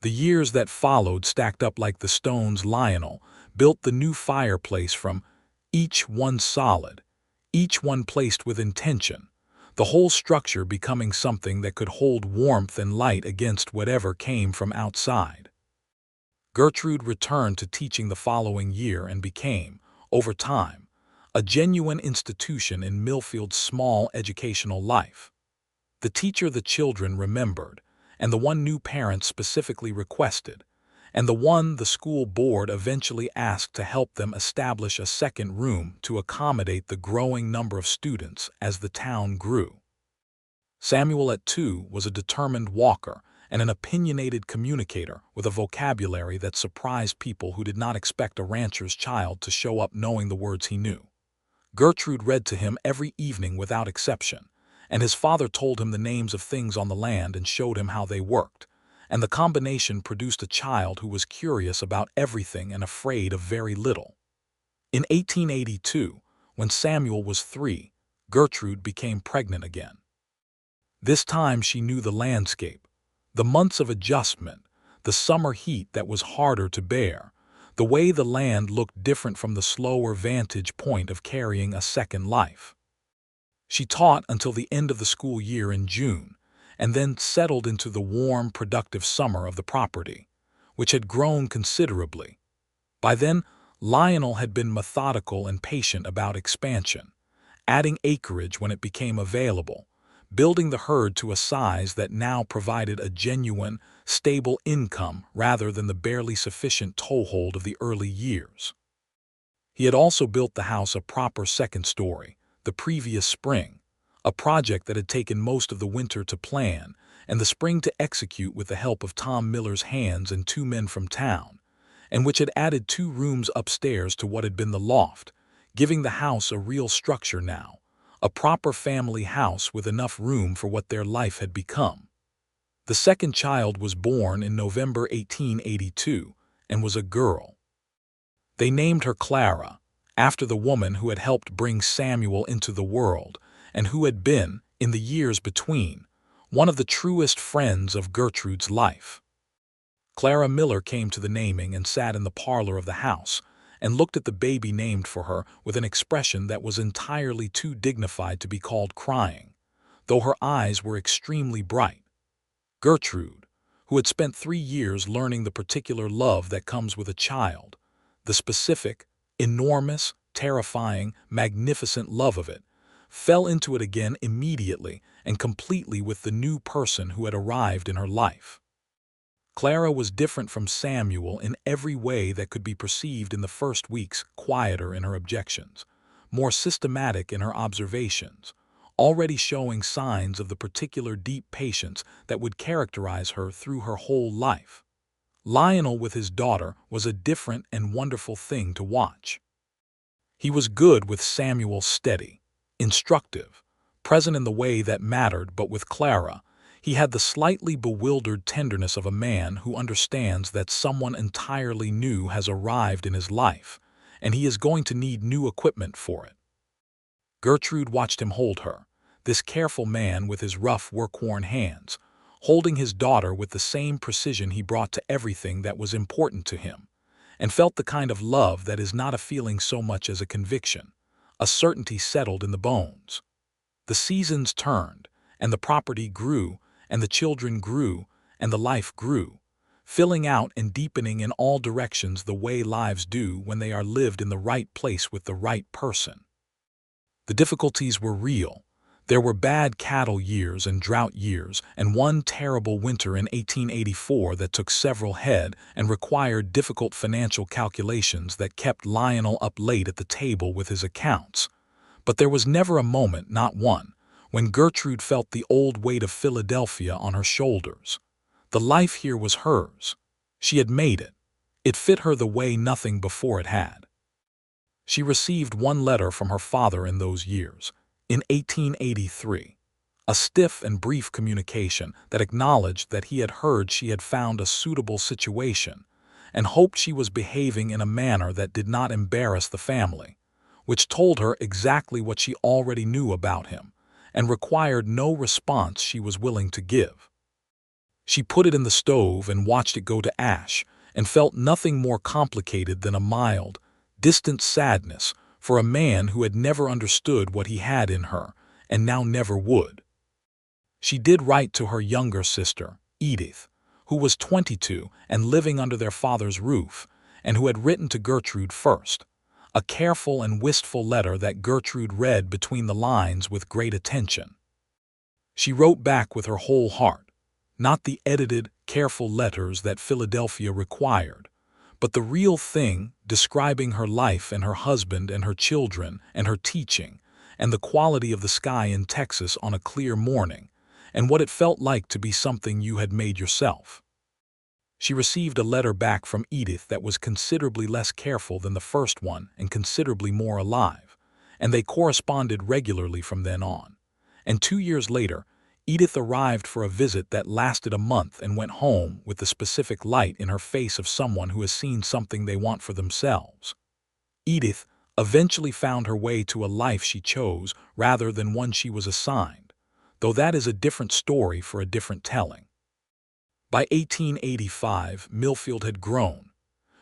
The years that followed stacked up like the stones. Lionel built the new fireplace from each one solid, each one placed with intention, the whole structure becoming something that could hold warmth and light against whatever came from outside. Gertrude returned to teaching the following year and became, over time, a genuine institution in Millfield's small educational life. The teacher the children remembered, and the one new parents specifically requested, and the one the school board eventually asked to help them establish a second room to accommodate the growing number of students as the town grew. Samuel at 2 was a determined walker and an opinionated communicator with a vocabulary that surprised people who did not expect a rancher's child to show up knowing the words he knew. Gertrude read to him every evening without exception, and his father told him the names of things on the land and showed him how they worked, and the combination produced a child who was curious about everything and afraid of very little. In 1882, when Samuel was 3, Gertrude became pregnant again. This time she knew the landscape, the months of adjustment, the summer heat that was harder to bear, the way the land looked different from the slower vantage point of carrying a second life. She taught until the end of the school year in June, and then settled into the warm, productive summer of the property, which had grown considerably. By then, Lionel had been methodical and patient about expansion, adding acreage when it became available, building the herd to a size that now provided a genuine, stable income rather than the barely sufficient toehold of the early years. He had also built the house a proper second story the previous spring, a project that had taken most of the winter to plan and the spring to execute with the help of Tom Miller's hands and 2 men from town, and which had added 2 rooms upstairs to what had been the loft, giving the house a real structure now, a proper family house with enough room for what their life had become. The second child was born in November 1882 and was a girl. They named her Clara, after the woman who had helped bring Samuel into the world and who had been, in the years between, one of the truest friends of Gertrude's life. Clara Miller came to the naming and sat in the parlor of the house and looked at the baby named for her with an expression that was entirely too dignified to be called crying, though her eyes were extremely bright. Gertrude, who had spent 3 years learning the particular love that comes with a child, the specific, enormous, terrifying, magnificent love of it, fell into it again immediately and completely with the new person who had arrived in her life. Clara was different from Samuel in every way that could be perceived in the first weeks, quieter in her objections, more systematic in her observations, already showing signs of the particular deep patience that would characterize her through her whole life. Lionel with his daughter was a different and wonderful thing to watch. He was good with Samuel, steady, instructive, present in the way that mattered, but with Clara, he had the slightly bewildered tenderness of a man who understands that someone entirely new has arrived in his life, and he is going to need new equipment for it. Gertrude watched him hold her, this careful man with his rough, work-worn hands, holding his daughter with the same precision he brought to everything that was important to him, and felt the kind of love that is not a feeling so much as a conviction, a certainty settled in the bones. The seasons turned, and the property grew, and the children grew, and the life grew, filling out and deepening in all directions the way lives do when they are lived in the right place with the right person. The difficulties were real. There were bad cattle years and drought years, and one terrible winter in 1884 that took several head and required difficult financial calculations that kept Lionel up late at the table with his accounts. But there was never a moment, not one, when Gertrude felt the old weight of Philadelphia on her shoulders. The life here was hers. She had made it. It fit her the way nothing before it had. She received one letter from her father in those years, in 1883, a stiff and brief communication that acknowledged that he had heard she had found a suitable situation and hoped she was behaving in a manner that did not embarrass the family, which told her exactly what she already knew about him and required no response she was willing to give. She put it in the stove and watched it go to ash and felt nothing more complicated than a mild, distant sadness for a man who had never understood what he had in her and now never would. She did write to her younger sister, Edith, who was 22 and living under their father's roof, and who had written to Gertrude first, a careful and wistful letter that Gertrude read between the lines with great attention. She wrote back with her whole heart, not the edited, careful letters that Philadelphia required. But the real thing, describing her life and her husband and her children and her teaching, and the quality of the sky in Texas on a clear morning, and what it felt like to be something you had made yourself. She received a letter back from Edith that was considerably less careful than the first one and considerably more alive, and they corresponded regularly from then on. And 2 years later, Edith arrived for a visit that lasted a month and went home with the specific light in her face of someone who has seen something they want for themselves. Edith eventually found her way to a life she chose rather than one she was assigned, though that is a different story for a different telling. By 1885, Millfield had grown.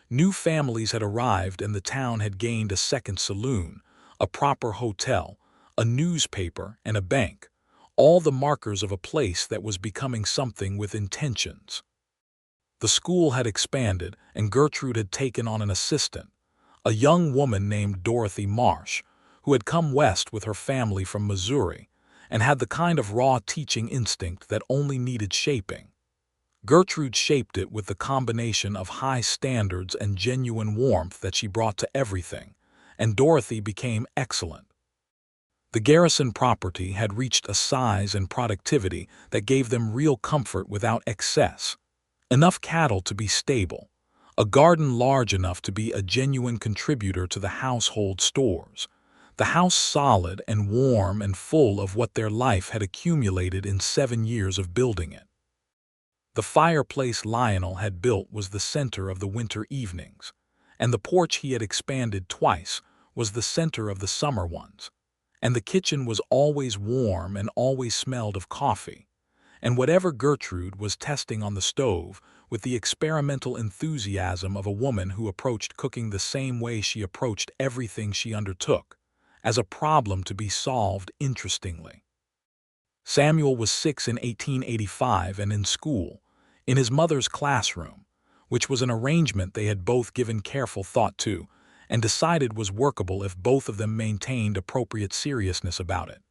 New families had arrived and the town had gained a second saloon, a proper hotel, a newspaper, and a bank, all the markers of a place that was becoming something with intentions. The school had expanded, and Gertrude had taken on an assistant, a young woman named Dorothy Marsh, who had come west with her family from Missouri and had the kind of raw teaching instinct that only needed shaping. Gertrude shaped it with the combination of high standards and genuine warmth that she brought to everything, and Dorothy became excellent. The Garrison property had reached a size and productivity that gave them real comfort without excess. Enough cattle to be stable, a garden large enough to be a genuine contributor to the household stores, the house solid and warm and full of what their life had accumulated in 7 years of building it. The fireplace Lionel had built was the center of the winter evenings, and the porch he had expanded twice was the center of the summer ones. And the kitchen was always warm and always smelled of coffee, and whatever Gertrude was testing on the stove with the experimental enthusiasm of a woman who approached cooking the same way she approached everything she undertook, as a problem to be solved interestingly. Samuel was 6 in 1885 and in school, in his mother's classroom, which was an arrangement they had both given careful thought to, and decided was workable if both of them maintained appropriate seriousness about it,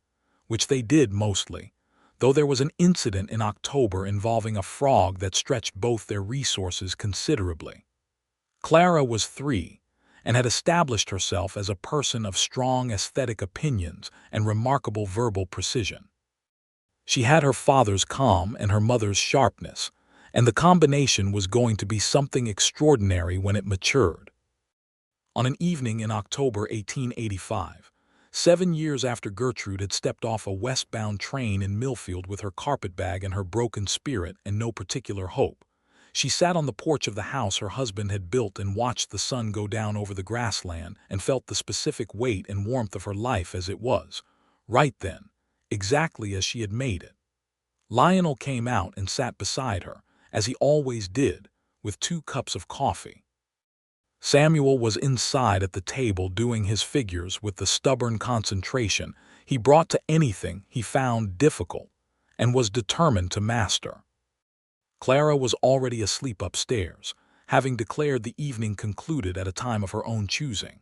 which they did mostly, though there was an incident in October involving a frog that stretched both their resources considerably. Clara was 3, and had established herself as a person of strong aesthetic opinions and remarkable verbal precision. She had her father's calm and her mother's sharpness, and the combination was going to be something extraordinary when it matured. On an evening in October 1885, 7 years after Gertrude had stepped off a westbound train in Millfield with her carpetbag and her broken spirit and no particular hope, she sat on the porch of the house her husband had built and watched the sun go down over the grassland and felt the specific weight and warmth of her life as it was, right then, exactly as she had made it. Lionel came out and sat beside her, as he always did, with 2 cups of coffee. Samuel was inside at the table doing his figures with the stubborn concentration he brought to anything he found difficult and was determined to master. Clara was already asleep upstairs, having declared the evening concluded at a time of her own choosing.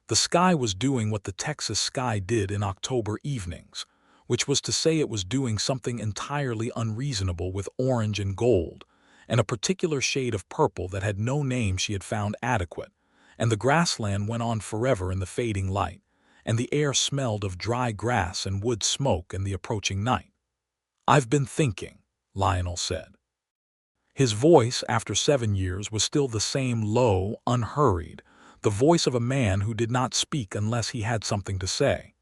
The sky was doing what the Texas sky did in October evenings, which was to say it was doing something entirely unreasonable with orange and gold, and a particular shade of purple that had no name she had found adequate, and the grassland went on forever in the fading light, and the air smelled of dry grass and wood smoke and the approaching night. "I've been thinking," Lionel said. His voice, after 7 years, was still the same low, unhurried, the voice of a man who did not speak unless he had something to say.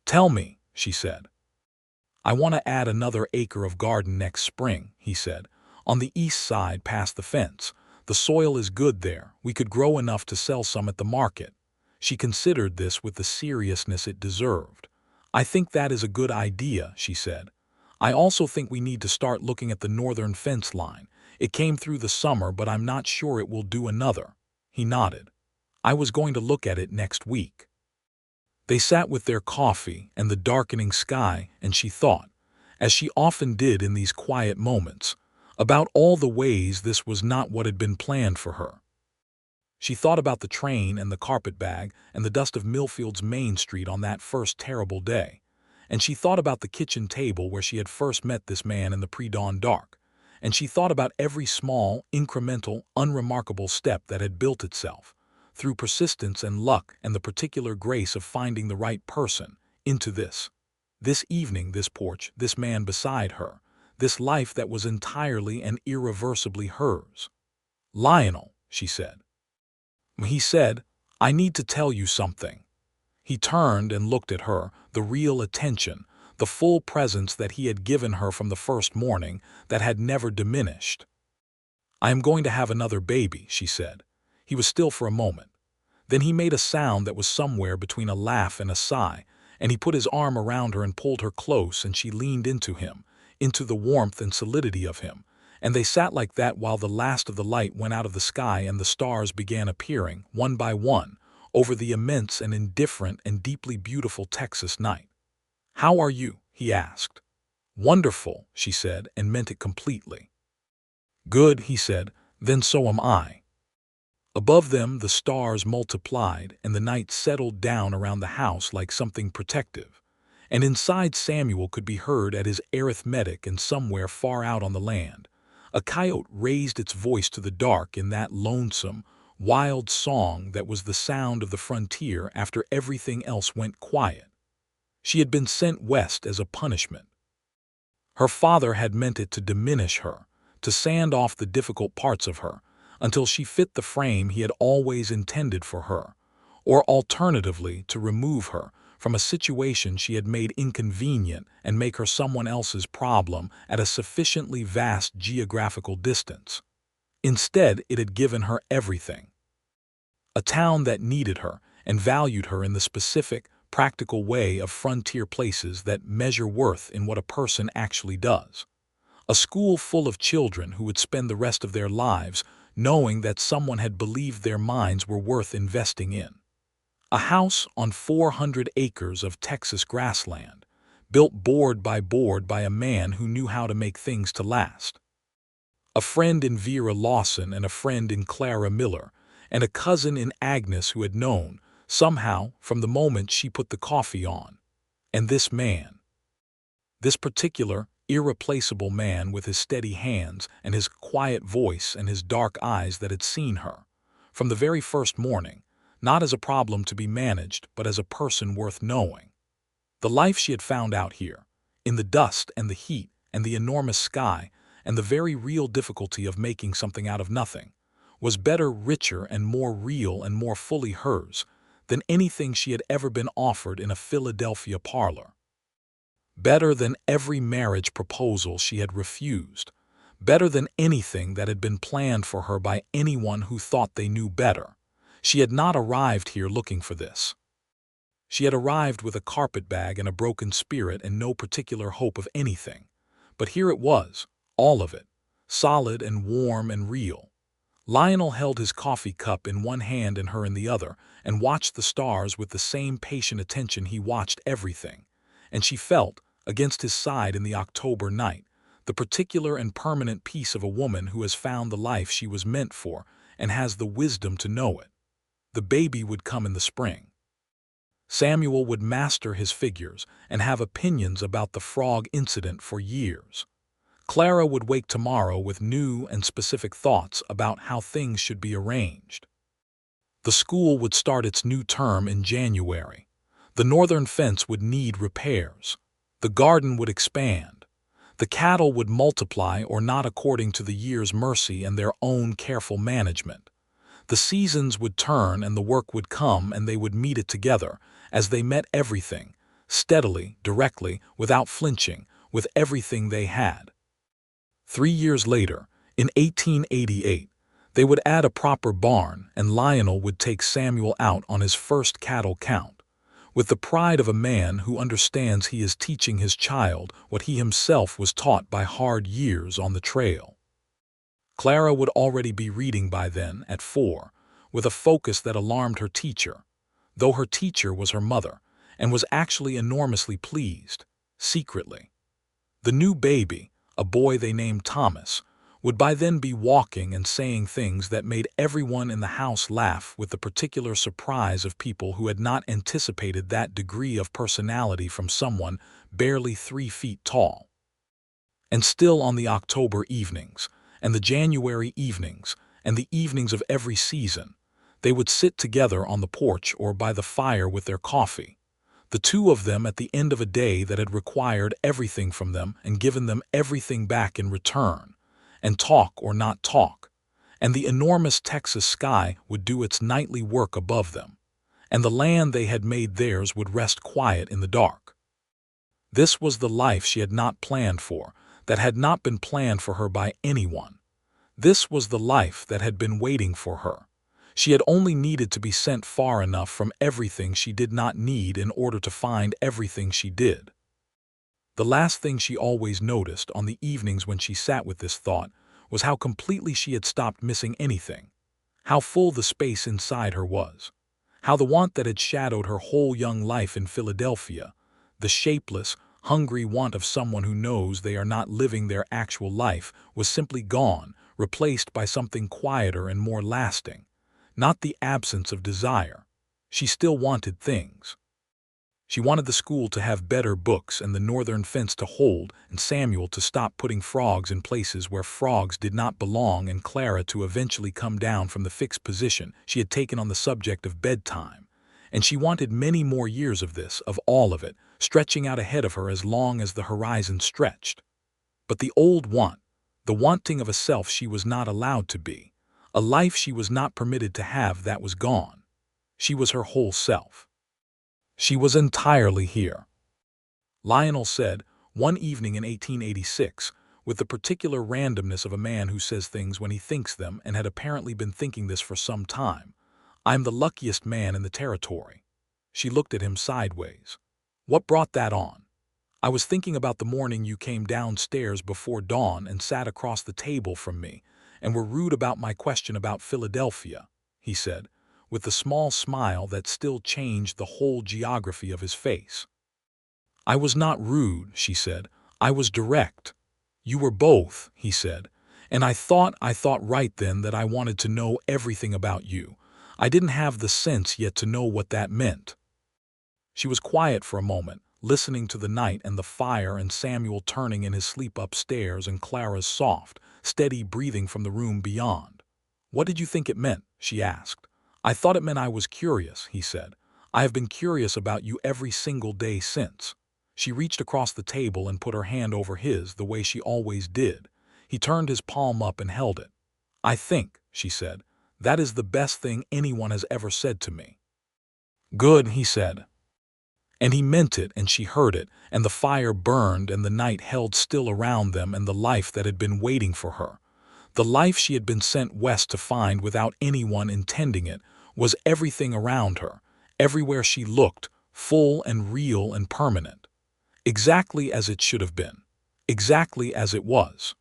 "Tell me," she said. "I want to add another acre of garden next spring," he said. "On the east side past the fence. The soil is good there. We could grow enough to sell some at the market." She considered this with the seriousness it deserved. "I think that is a good idea," she said. "I also think we need to start looking at the northern fence line. It came through the summer, but I'm not sure it will do another." He nodded. "I was going to look at it next week." They sat with their coffee and the darkening sky, and she thought, as she often did in these quiet moments, about all the ways this was not what had been planned for her. She thought about the train and the carpetbag and the dust of Millfield's Main Street on that first terrible day, and she thought about the kitchen table where she had first met this man in the pre-dawn dark, and she thought about every small, incremental, unremarkable step that had built itself, through persistence and luck and the particular grace of finding the right person, into this evening, this porch, this man beside her, this life that was entirely and irreversibly hers. "Lionel," she said. He said, "I need to tell you something." He turned and looked at her, the real attention, the full presence that he had given her from the first morning, that had never diminished. "I am going to have another baby," she said. He was still for a moment. Then he made a sound that was somewhere between a laugh and a sigh, and he put his arm around her and pulled her close, and she leaned into him, into the warmth and solidity of him, and they sat like that while the last of the light went out of the sky and the stars began appearing, one by one, over the immense and indifferent and deeply beautiful Texas night. "How are you?" he asked. "Wonderful," she said, and meant it completely. "Good," he said, "then so am I." Above them the stars multiplied, and the night settled down around the house like something protective, and inside Samuel could be heard at his arithmetic, and somewhere far out on the land, a coyote raised its voice to the dark in that lonesome, wild song that was the sound of the frontier after everything else went quiet. She had been sent west as a punishment. Her father had meant it to diminish her, to sand off the difficult parts of her, until she fit the frame he had always intended for her, or alternatively to remove her from a situation she had made inconvenient and make her someone else's problem at a sufficiently vast geographical distance. Instead, it had given her everything. A town that needed her and valued her in the specific, practical way of frontier places that measure worth in what a person actually does. A school full of children who would spend the rest of their lives knowing that someone had believed their minds were worth investing in. A house on 400 acres of Texas grassland, built board by a man who knew how to make things to last. A friend in Vera Lawson and a friend in Clara Miller, and a cousin in Agnes who had known, somehow, from the moment she put the coffee on. And this man. This particular, irreplaceable man with his steady hands and his quiet voice and his dark eyes that had seen her, from the very first morning, not as a problem to be managed but as a person worth knowing. The life she had found out here, in the dust and the heat and the enormous sky and the very real difficulty of making something out of nothing, was better, richer, and more real and more fully hers than anything she had ever been offered in a Philadelphia parlor. Better than every marriage proposal she had refused, better than anything that had been planned for her by anyone who thought they knew better. She had not arrived here looking for this. She had arrived with a carpetbag and a broken spirit and no particular hope of anything. But here it was, all of it, solid and warm and real. Lionel held his coffee cup in one hand and her in the other, and watched the stars with the same patient attention he watched everything. And she felt, against his side in the October night, the particular and permanent peace of a woman who has found the life she was meant for and has the wisdom to know it. The baby would come in the spring. Samuel would master his figures and have opinions about the frog incident for years. Clara would wake tomorrow with new and specific thoughts about how things should be arranged. The school would start its new term in January. The northern fence would need repairs. The garden would expand. The cattle would multiply or not according to the year's mercy and their own careful management. The seasons would turn and the work would come and they would meet it together, as they met everything, steadily, directly, without flinching, with everything they had. 3 years later, in 1888, they would add a proper barn and Lionel would take Samuel out on his first cattle count, with the pride of a man who understands he is teaching his child what he himself was taught by hard years on the trail. Clara would already be reading by then, at 4, with a focus that alarmed her teacher, though her teacher was her mother, and was actually enormously pleased, secretly. The new baby, a boy they named Thomas, would by then be walking and saying things that made everyone in the house laugh with the particular surprise of people who had not anticipated that degree of personality from someone barely 3 feet tall. And still on the October evenings, and the January evenings, and the evenings of every season, they would sit together on the porch or by the fire with their coffee, the two of them at the end of a day that had required everything from them and given them everything back in return, and talk or not talk, and the enormous Texas sky would do its nightly work above them, and the land they had made theirs would rest quiet in the dark. This was the life she had not planned for, that had not been planned for her by anyone. This was the life that had been waiting for her. She had only needed to be sent far enough from everything she did not need in order to find everything she did. The last thing she always noticed on the evenings when she sat with this thought was how completely she had stopped missing anything, how full the space inside her was, how the want that had shadowed her whole young life in Philadelphia, the shapeless, hungry want of someone who knows they are not living their actual life, was simply gone, replaced by something quieter and more lasting. Not the absence of desire. She still wanted things. She wanted the school to have better books and the northern fence to hold and Samuel to stop putting frogs in places where frogs did not belong and Clara to eventually come down from the fixed position she had taken on the subject of bedtime. And she wanted many more years of this, of all of it, stretching out ahead of her as long as the horizon stretched. But the old want, the wanting of a self she was not allowed to be, a life she was not permitted to have, that was gone. She was her whole self. She was entirely here. Lionel said, one evening in 1886, with the particular randomness of a man who says things when he thinks them and had apparently been thinking this for some time, "I'm the luckiest man in the territory." She looked at him sideways. "What brought that on?" "I was thinking about the morning you came downstairs before dawn and sat across the table from me and were rude about my question about Philadelphia," he said, with the small smile that still changed the whole geography of his face. "I was not rude," she said. "I was direct." "You were both," he said. "And I thought right then that I wanted to know everything about you. I didn't have the sense yet to know what that meant." She was quiet for a moment, listening to the night and the fire and Samuel turning in his sleep upstairs and Clara's soft, steady breathing from the room beyond. "What did you think it meant?" she asked. "I thought it meant I was curious," he said. "I have been curious about you every single day since." She reached across the table and put her hand over his the way she always did. He turned his palm up and held it. "I think," she said, "that is the best thing anyone has ever said to me." "Good," he said. And he meant it, and she heard it, and the fire burned and the night held still around them, and the life that had been waiting for her, the life she had been sent west to find without anyone intending it, was everything around her, everywhere she looked, full and real and permanent. Exactly as it should have been. Exactly as it was.